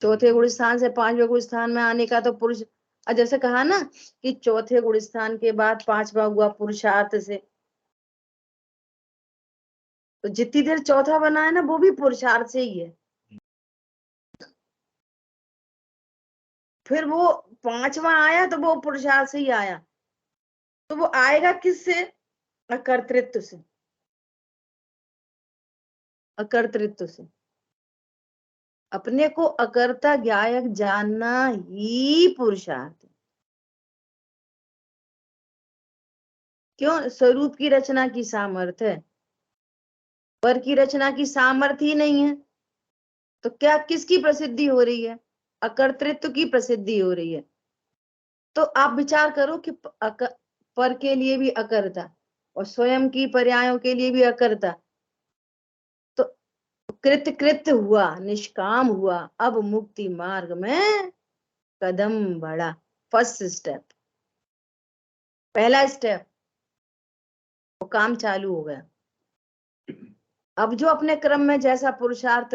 चौथे गुण स्थान से पांचवें गुण स्थान में आने का तो पुरुष, जैसे कहा ना कि चौथे गुण स्थान के बाद पांचवा हुआ पुरुषार्थ से, तो जितनी देर चौथा बना है ना वो भी पुरुषार्थ से ही है। फिर वो पांचवा आया तो वो पुरुषार्थ से ही आया, तो वो आएगा किससे? अकर्तृत्व से, अकर्तृत्व से। अपने को अकर्ता ज्ञायक जानना ही पुरुषार्थ है। क्यों? स्वरूप की रचना की सामर्थ्य है, पर की रचना की सामर्थ्य ही नहीं है, तो क्या किसकी प्रसिद्धि हो रही है? अकर्तृत्व की प्रसिद्धि हो रही है। तो आप विचार करो कि पर के लिए भी अकर्ता और स्वयं की पर्यायों के लिए भी अकर्ता, तो कृत कृत हुआ, निष्काम हुआ, अब मुक्ति मार्ग में कदम बढ़ा। फर्स्ट स्टेप, पहला स्टेप, वो काम चालू हो गया। अब जो अपने क्रम में जैसा पुरुषार्थ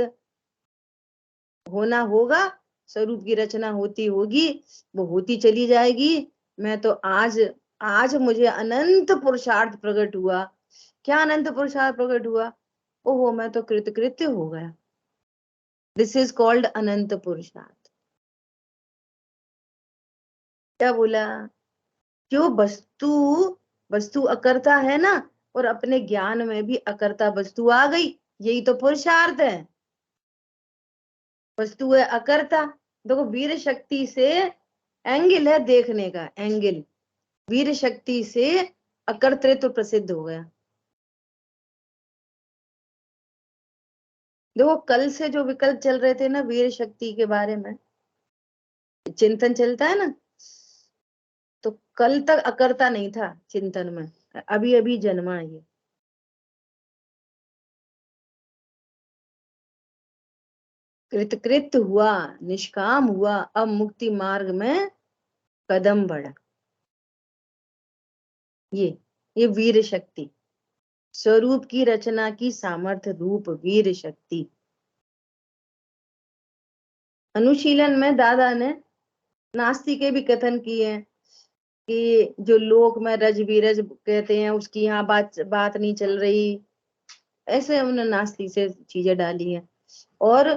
होना होगा, स्वरूप की रचना होती होगी, वो होती चली जाएगी। मैं तो आज मुझे अनंत पुरुषार्थ प्रकट हुआ। क्या अनंत पुरुषार्थ प्रकट हुआ? ओहो, मैं तो कृतकृत्य हो गया। दिस इज कॉल्ड अनंत पुरुषार्थ। क्या बोला? जो वस्तु अकर्ता है ना, और अपने ज्ञान में भी अकर्ता वस्तु आ गई, यही तो पुरुषार्थ है। वस्तु है अकर्ता। देखो, वीर शक्ति से एंगल है देखने का, एंगल वीर शक्ति से अकर्तृत्व प्रसिद्ध हो गया। देखो, कल से जो विकल्प चल रहे थे ना वीर शक्ति के बारे में, चिंतन चलता है ना, तो कल तक अकर्ता नहीं था चिंतन में, अभी अभी जन्मा ये। कृतकृत हुआ, निष्काम हुआ, अब मुक्ति मार्ग में कदम बढ़ा। ये वीर शक्ति, स्वरूप की रचना की सामर्थ्य रूप वीर शक्ति। अनुशीलन में दादा ने नास्ति के भी कथन किए हैं कि जो लोक में रज बीरज कहते हैं उसकी यहाँ बात नहीं चल रही, ऐसे हमने नास्ति से चीजें डाली हैं। और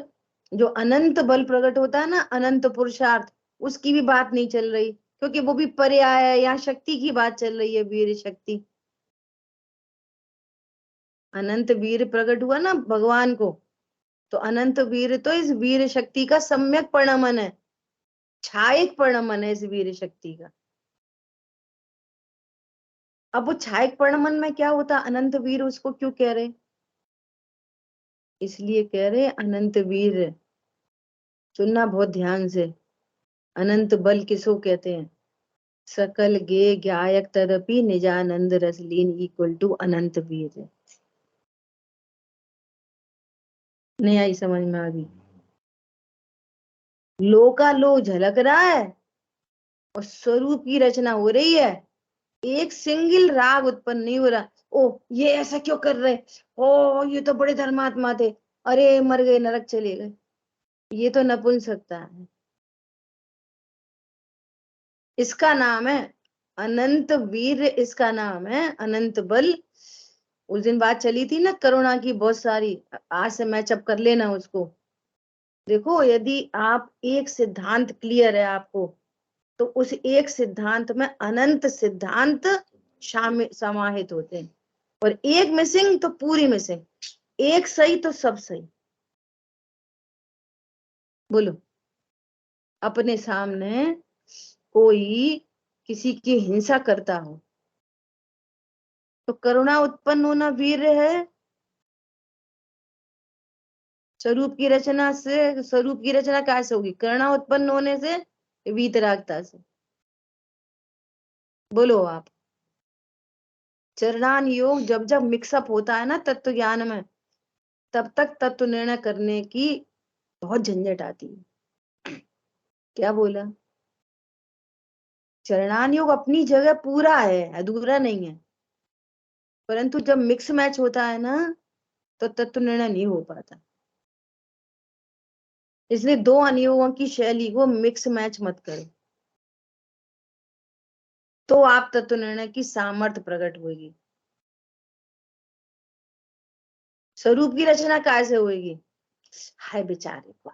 जो अनंत बल प्रकट होता है ना, अनंत पुरुषार्थ, उसकी भी बात नहीं चल रही, क्योंकि वो भी पर्याय है। यहाँ शक्ति की बात चल रही है, वीर शक्ति। अनंत वीर प्रकट हुआ ना भगवान को, तो अनंत वीर तो इस वीर शक्ति का सम्यक परिणमन है, छायक परिणमन है इस वीर शक्ति का। अब वो छायक परिणमन में क्या होता? अनंत वीर उसको क्यों कह रहे? इसलिए कह रहे अनंत वीर। सुनना बहुत ध्यान से। अनंत बल किसको कहते हैं? सकल गे ज्ञायक तदपि निजानंद रसलीन इक्वल टू अनंत वीर। नहीं आई समझ में? अभी लोकालोक झलक रहा है और स्वरूप की रचना हो रही है। एक सिंगल राग उत्पन्न नहीं हो रहा। ओ, ये ऐसा क्यों कर रहे? ओ, ये तो बड़े धर्मात्मा थे, अरे मर गए, नरक चले गए। ये तो नपुंसकता है। इसका नाम है अनंत वीर, इसका नाम है अनंत बल। उस दिन बात चली थी ना करुणा की बहुत सारी, आज से मैचअप कर लेना उसको। देखो, यदि आप एक सिद्धांत क्लियर है आपको, तो उस एक सिद्धांत में अनंत सिद्धांत शामिल समाहित होते हैं, और एक मिसिंग तो पूरी मिसिंग, एक सही तो सब सही। बोलो, अपने सामने कोई किसी की हिंसा करता हो तो करुणा उत्पन्न होना वीर है। स्वरूप की रचना से, स्वरूप की रचना कैसे होगी? करुणा उत्पन्न होने से, वीतरागता से। बोलो आप। चरणान योग जब जब मिक्सअप होता है ना तत्व ज्ञान में, तब तक तत्व निर्णय करने की बहुत झंझट आती है। क्या बोला? चरणान योग अपनी जगह पूरा है, अधूरा नहीं है, परंतु जब मिक्स मैच होता है ना तो तत्व निर्णय नहीं हो पाता। इसलिए दो अनुयोगों की शैली को मिक्स मैच मत करो, तो आप तत्व निर्णय की सामर्थ्य प्रकट होगी। स्वरूप की रचना कैसे होगी? हाय बेचारे को,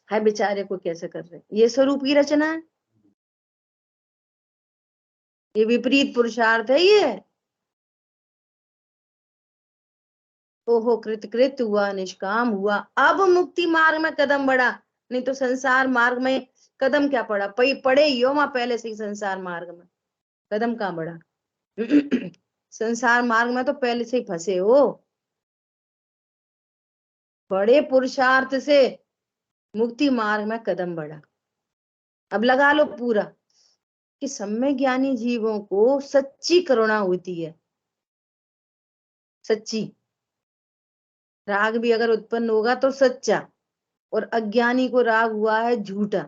हाय बेचारे को कैसे कर रहे, ये स्वरूप की रचना है, ये विपरीत पुरुषार्थ है। ये ओहो कृत हुआ, निष्काम हुआ, अब मुक्ति मार्ग में कदम बढ़ा, नहीं तो संसार मार्ग में कदम क्या पड़ा, पड़े ही हो वहां पहले से ही, संसार मार्ग में कदम कहाँ बढ़ा। संसार मार्ग में तो पहले से ही फंसे हो। बड़े पुरुषार्थ से मुक्ति मार्ग में कदम बढ़ा। अब लगा लो पूरा कि सम्यक ज्ञानी जीवों को सच्ची करुणा होती है, सच्ची। राग भी अगर उत्पन्न होगा तो सच्चा, और अज्ञानी को राग हुआ है झूठा।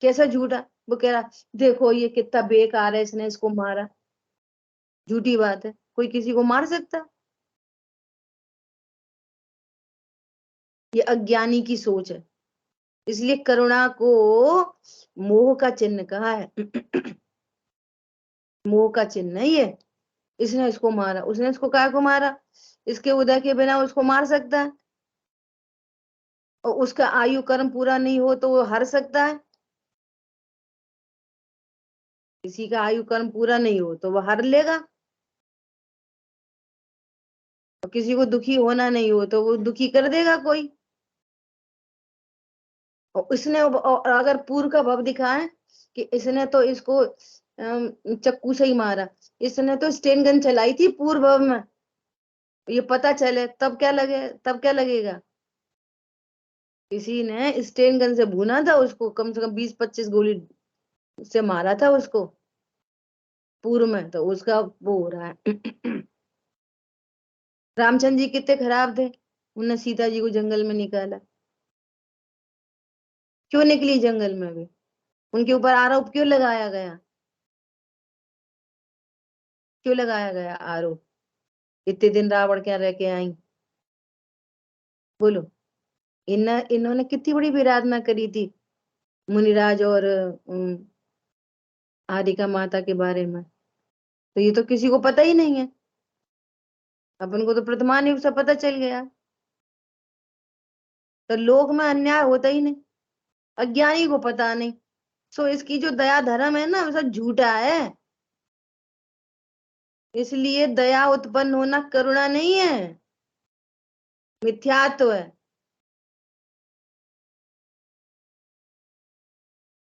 कैसा झूठा? वो कह रहा देखो ये कितना बेकार है, इसने इसको मारा। झूठी बात है, कोई किसी को मार सकता? ये अज्ञानी की सोच है। इसलिए करुणा को मोह का चिन्ह कहा है। मोह का चिन्ह है ये। इसने इसको मारा, उसने इसको काय को मारा? इसके उदय के बिना उसको मार सकता है, और उसका आयु कर्म पूरा नहीं हो तो वो हर सकता है। किसी का आयु कर्म पूरा नहीं हो तो वो हर लेगा, और किसी को दुखी होना नहीं हो तो वो दुखी कर देगा कोई। और इसने और अगर पूर्व का भव दिखाए कि इसने तो इसको चक्कू से ही मारा, इसने तो स्टेन गन चलाई थी पूर्व भव में, ये पता चले तब क्या लगे, तब क्या लगेगा? किसी ने स्टेन गन से भूना था उसको, कम से कम 20-25 गोली से मारा था उसको पूर्व में, तो उसका वो हो रहा है। रामचंद्र जी कितने खराब थे, उन्होंने सीता जी को जंगल में निकाला। क्यों निकली जंगल में? भी उनके ऊपर आरोप क्यों लगाया गया? क्यों लगाया गया आरोप? इतने दिन रावण क्या रह के आई? बोलो। इन्होंने कितनी बड़ी विराधना करी थी मुनिराज और हारिका माता के बारे में, तो ये तो किसी को पता ही नहीं है। अपन को तो प्रथमान युग से पता चल गया। तो लोक में अन्याय होता ही नहीं, अज्ञानी को पता नहीं। सो इसकी जो दया धर्म है ना, वो सब झूठा है। इसलिए दया उत्पन्न होना करुणा नहीं है, मिथ्यात्व है।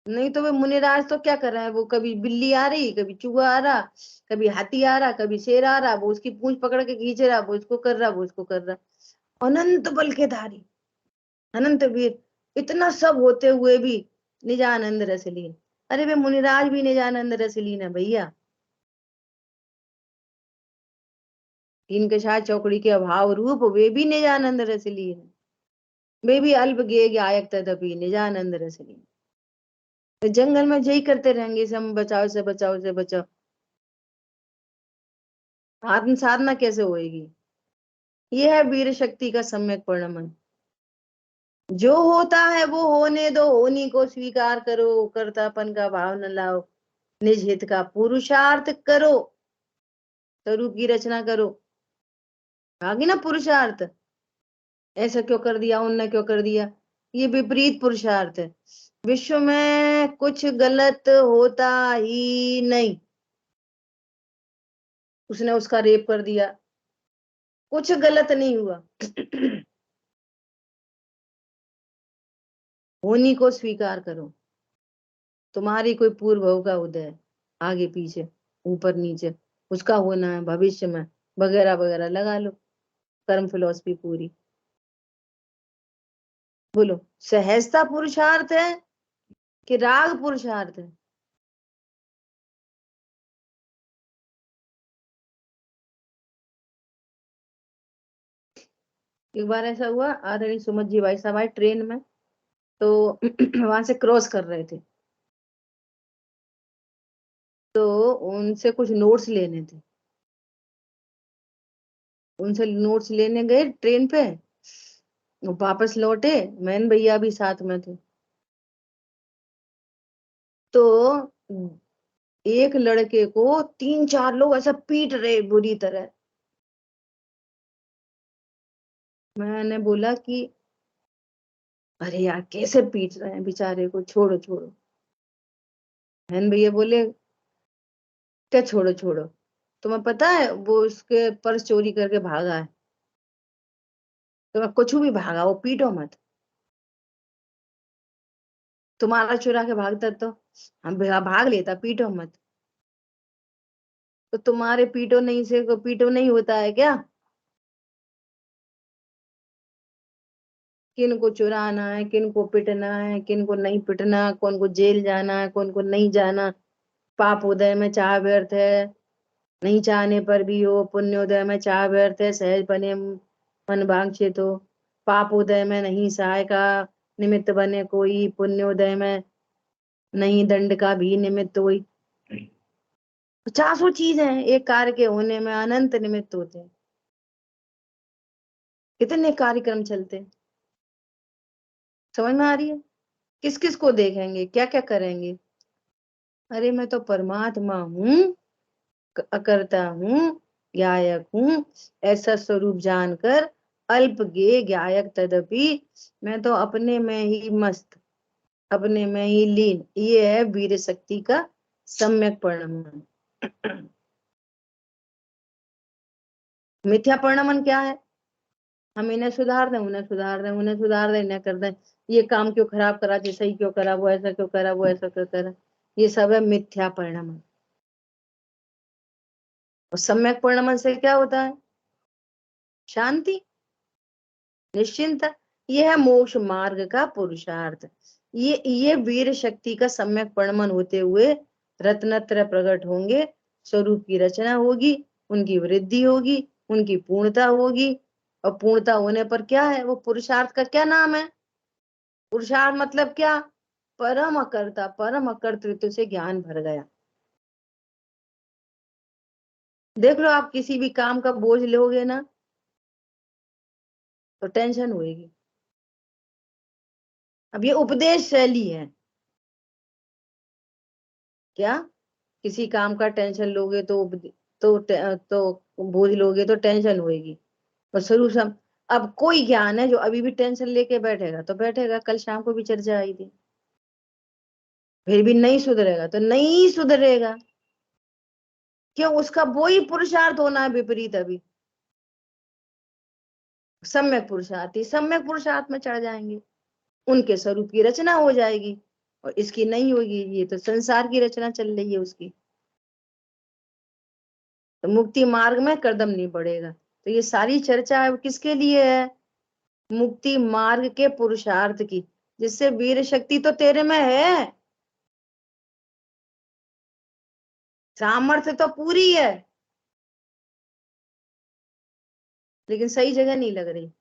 नहीं तो वे मुनिराज तो क्या कर रहे हैं, वो कभी बिल्ली आ रही, कभी चूहा आ रहा, कभी हाथी आ रहा, कभी शेर आ रहा, वो उसकी पूंछ पकड़ के खींच रहा, वो इसको कर रहा, वो उसको कर रहा। अनंत बल के धारी, अनंत वीर, इतना सब होते हुए भी निजानंद रस लीन। अरे वे मुनिराज भी निजानंद रस लीन है भैया। तीन कषाय चौकड़ी के अभाव रूप वे भी निजानंद रस लीन है। वे भी अल्प गे गायक तदपि निजानंद रस लीन। तो जंगल में यही करते रहेंगे, इसे हम बचाओ से बचाओ से बचाओ। आत्म साधना कैसे होएगी? ये है वीर शक्ति का सम्यक परिणमन। जो होता है वो होने दो, होनी को स्वीकार करो, कर्तापन का भाव न लाओ, निज हित का पुरुषार्थ करो, स्वरूप की रचना करो। आगे ना पुरुषार्थ, ऐसा क्यों कर दिया, उनने क्यों कर दिया, ये विपरीत पुरुषार्थ है। विश्व में कुछ गलत होता ही नहीं। उसने उसका रेप कर दिया, कुछ गलत नहीं हुआ। होनी को स्वीकार करो। तुम्हारी कोई पूर्व भव का उदय, आगे पीछे ऊपर नीचे, उसका होना है भविष्य में, वगैरह वगैरह लगा लो कर्म फिलॉसफी पूरी। बोलो, सहजता पुरुषार्थ है कि राग पुरुषार्थ है? एक बार ऐसा हुआ, आदरणीय सुमत जी भाई साहब आए ट्रेन में, तो वहां से क्रॉस कर रहे थे, तो उनसे कुछ नोट्स लेने थे, उनसे नोट्स लेने गए ट्रेन पे, वो वापस लौटे, मैन भैया भी साथ में थे, तो एक लड़के को 3-4 लोग ऐसा पीट रहे बुरी तरह। मैंने बोला कि अरे यार कैसे पीट रहे हैं बेचारे को, छोड़ो छोड़ो। मैन भैया बोले क्या छोड़ो छोड़ो, तुम्हें पता है वो उसके पर्स चोरी करके भागा है, तुम्हें कुछ भी भागा, वो पीटो मत, तुम्हारा चुरा के भागता तो हम भाग लेता, पीटो मत। तो तुम्हारे पीटो नहीं से को पीटो नहीं होता है क्या? किन को चुराना है, किन को पिटना है, किन को नहीं पिटना, कौन को जेल जाना है, कौन को नहीं जाना। पाप उदय में चाह व्यर्थ है, नहीं चाहने पर भी हो, पुण्योदय में चाह व्यर्थ है, सहज बने मन वांछे तो। पाप उदय में नहीं सहाय का निमित्त बने कोई, पुण्योदय में नहीं दंड का भी निमित्त हुई। 50 चीज है एक कार्य के होने में, अनंत निमित्त होते हैं, कितने कार्यक्रम चलते हैं। समझ में आ रही है? किस किस को देखेंगे, क्या क्या करेंगे। अरे मैं तो परमात्मा हूँ, अकर्ता हूँ, ज्ञायक हूँ, ऐसा स्वरूप जानकर अल्प गे ज्ञायक तदपि मैं तो अपने में ही मस्त, अपने में ही लीन। ये है वीर शक्ति का सम्यक परिणमन। मिथ्या परिणमन क्या है? हम इन्हें सुधार दें, उन्हें सुधार दें, उन्हें सुधार दें, इन्हें कर दें, ये काम क्यों खराब करा, ये सही क्यों करा, वो ऐसा क्यों करा, वो ऐसा क्यों करा। ये सब है मिथ्या परिणमन। और सम्यक परिणमन से क्या होता है? शांति, निश्चिंता। ये है मोक्ष मार्ग का पुरुषार्थ। ये वीर शक्ति का सम्यक परिणमन होते हुए रत्नत्र प्रकट होंगे, स्वरूप की रचना होगी, उनकी वृद्धि होगी, उनकी पूर्णता होगी। और पूर्णता होने पर क्या है? वो पुरुषार्थ का क्या नाम है? पुरुषार्थ मतलब क्या? परम अकर्ता, परम अकर्तृत्व से ज्ञान भर गया। देख लो, आप किसी भी काम का बोझ लोगे ना तो टेंशन होगी। अब ये उपदेश शैली है क्या? किसी काम का टेंशन लोगे तो बोझ लोगे तो टेंशन होगी। और शुरू से अब कोई ज्ञान है जो अभी भी टेंशन लेके बैठेगा तो बैठेगा, कल शाम को भी चर्चा आई थी, फिर भी नहीं सुधरेगा तो नहीं सुधरेगा। क्यों? उसका वही पुरुषार्थ होना है विपरीत। अभी सम्यक पुरुषार्थ, सम्यक पुरुषार्थ में चढ़ जाएंगे, उनके स्वरूप की रचना हो जाएगी। और इसकी नहीं होगी, ये तो संसार की रचना चल रही है उसकी, तो मुक्ति मार्ग में कदम नहीं बढ़ेगा। तो ये सारी चर्चा है किसके लिए है? मुक्ति मार्ग के पुरुषार्थ की, जिससे वीर शक्ति तो तेरे में है, सामर्थ्य तो पूरी है, लेकिन सही जगह नहीं लग रही।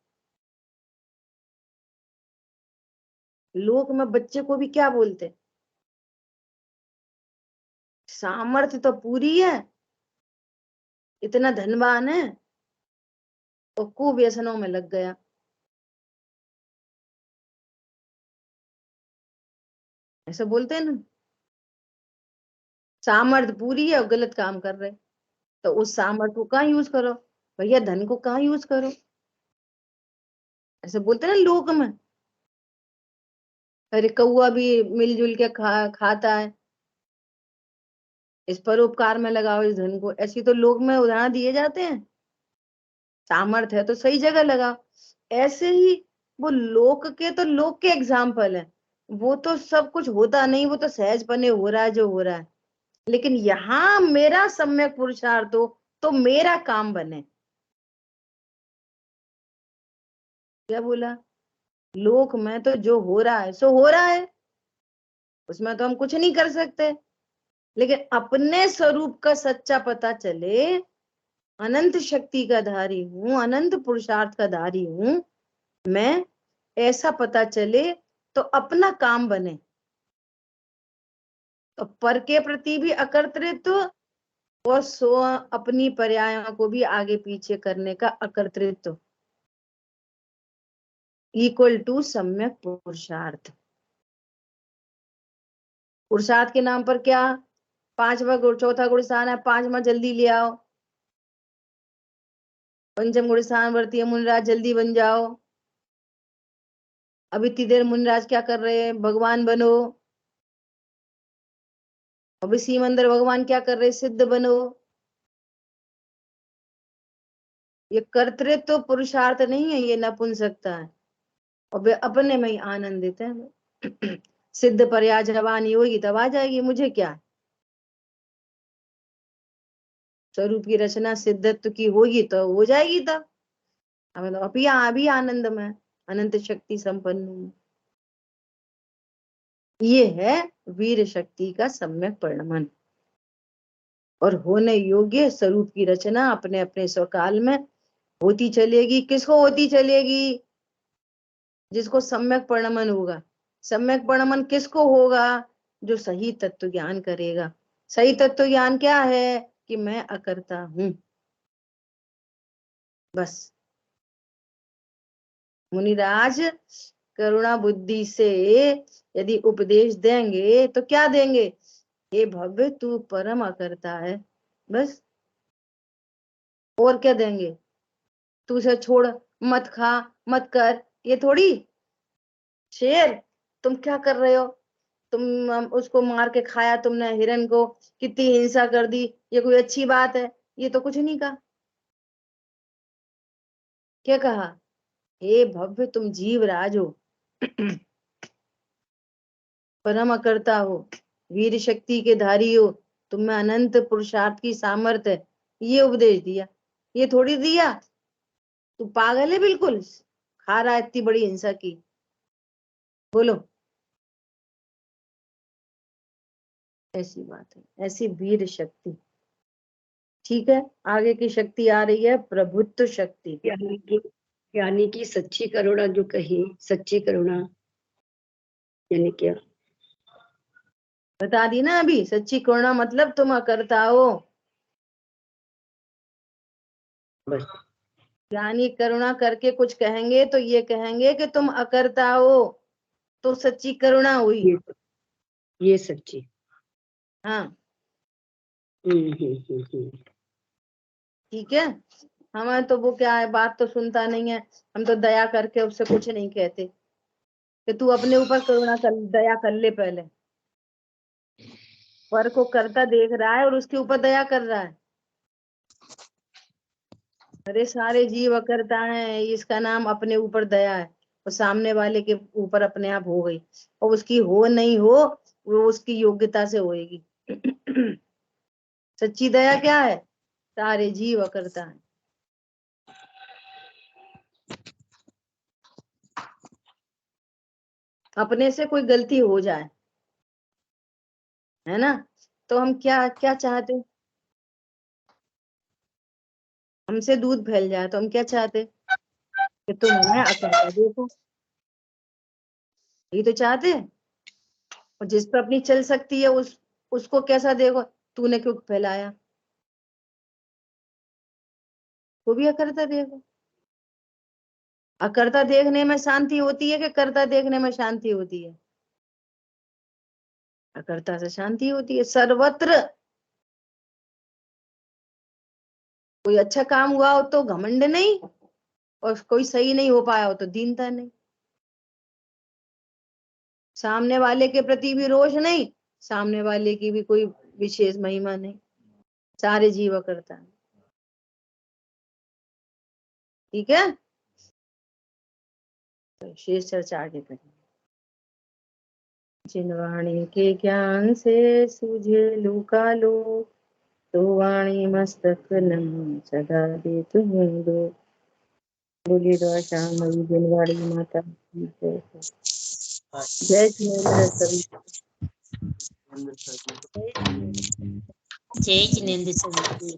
लोक में बच्चे को भी क्या बोलते? सामर्थ्य तो पूरी है, इतना धनवान है, और कुव्यसनों में लग गया। ऐसा बोलते हैं ना, सामर्थ्य पूरी है और गलत काम कर रहे, तो उस सामर्थ्य को कहाँ यूज करो भैया, धन को कहाँ यूज करो। ऐसे बोलते हैं ना लोक में। अरे कौआ भी मिलजुल के खाता है, इस परोपकार में लगाओ इस धन को, ऐसी तो लोक में उदाहरण दिए जाते हैं। सामर्थ्य है तो सही जगह लगाओ। ऐसे ही वो लोक के तो लोक के एग्जाम्पल है, वो तो सब कुछ होता नहीं, वो तो सहज बने हो रहा है जो हो रहा है। लेकिन यहाँ मेरा सम्यक पुरुषार्थ हो तो मेरा काम बने। क्या बोला? लोक में तो जो हो रहा है सो हो रहा है, उसमें तो हम कुछ नहीं कर सकते। लेकिन अपने स्वरूप का सच्चा पता चले अनंत शक्ति का धारी हूँ, अनंत पुरुषार्थ का धारी हूँ मैं, ऐसा पता चले तो अपना काम बने। तो पर के प्रति भी अकर्तृत्व और स्व अपनी पर्यायों को भी आगे पीछे करने का अकर्तृत्व इक्वल टू सम्यक पुरुषार्थ। पुरुषार्थ के नाम पर क्या? 5वां गुण, चौथा गुण स्थान है, 5वां जल्दी ले आओ। पंचम गुण स्थान वर्ती है मुनिराज, जल्दी बन जाओ। अब इतनी देर मुनिराज क्या कर रहे हैं? भगवान बनो। अब इसी मंदिर भगवान क्या कर रहे? सिद्ध बनो। ये कर्तृत्व पुरुषार्थ नहीं है, ये नपुंसकता है। और वे अपने में ही आनंदित है। सिद्ध पर्या जवानी होगी तब आ जाएगी, मुझे क्या। स्वरूप की रचना सिद्धत्व की होगी तो हो जाएगी तब। अभी आनंद में अनंत शक्ति संपन्न हूं। ये है वीर शक्ति का सम्यक परिणमन। और होने योग्य स्वरूप की रचना अपने अपने स्वकाल में होती चलेगी। किसको होती चलेगी? जिसको सम्यक परिणमन होगा। सम्यक परिणमन किसको होगा? जो सही तत्व ज्ञान करेगा। सही तत्व ज्ञान क्या है? कि मैं अकर्ता हूं, बस। मुनिराज करुणा बुद्धि से यदि उपदेश देंगे तो क्या देंगे? हे भव्य तू परम अकर्ता है, बस। और क्या देंगे? तू उसे छोड़, मत खा, मत कर, ये थोड़ी। शेर तुम क्या कर रहे हो? तुम उसको मार के खाया तुमने, हिरन को, कितनी हिंसा कर दी, ये कोई अच्छी बात है? ये तो कुछ नहीं कहा। क्या कहा? हे भव्य तुम जीव राज हो, परम अकर्ता हो, वीर शक्ति के धारी हो, तुम में अनंत पुरुषार्थ की सामर्थ्य है। ये उपदेश दिया, ये थोड़ी दिया तू पागल है बिल्कुल, खा रहा है इतनी बड़ी हिंसा की। बोलो, ऐसी बात है, ऐसी वीर शक्ति। ठीक है, आगे की शक्ति आ रही है प्रभुत्व शक्ति। यानी कि सच्ची करुणा जो कही, सच्ची करुणा यानी क्या? बता दी ना अभी। सच्ची करुणा मतलब तुम अकर्ता हो। बस यानी करुणा करके कुछ कहेंगे तो ये कहेंगे कि तुम अकर्ता हो, तो सच्ची करुणा हुई। ये सच्ची। हाँ हम्म। ठीक है। हमें तो वो क्या है, बात तो सुनता नहीं है। हम तो दया करके उससे कुछ नहीं कहते कि तू अपने ऊपर करुणा कर, दया कर ले पहले। पर को करता देख रहा है और उसके ऊपर दया कर रहा है। अरे सारे जीव अकर्ता हैं, इसका नाम अपने ऊपर दया है। और सामने वाले के ऊपर अपने आप हो गई, और उसकी हो नहीं हो वो उसकी योग्यता से होएगी। सच्ची दया क्या है? सारे जीव अकर्ता है। अपने से कोई गलती हो जाए, है ना, तो हम क्या क्या चाहते? हमसे दूध फैल जाए तो हम क्या चाहते? कि तुम हमें अकर्ता देखो, ये तो चाहते हैं। और जिस पर अपनी चल सकती है उसको कैसा देखो? तूने क्यों फैलाया? वो भी अकर्ता देखो। अकर्ता देखने में शांति होती है कि कर्ता देखने में शांति होती है? अकर्ता से शांति होती है सर्वत्र। कोई अच्छा काम हुआ हो तो घमंड नहीं, और कोई सही नहीं हो पाया हो तो दीनता नहीं। सामने वाले के प्रति भी रोष नहीं, सामने वाले की भी कोई विशेष महिमा नहीं। सारे जीव करता है। ठीक है, तो शेष चर्चा आगे करेंगे। जिन वाणी के ज्ञान से सूझे लूका लो, तो वाणी मस्तक नम सदा दे तुम्हें दो। बोलिए द्वारा श्यामली दिनवाड़ी माता की जय। जय जिनेन्द्र सभी। जय जिनेन्द्र सभी।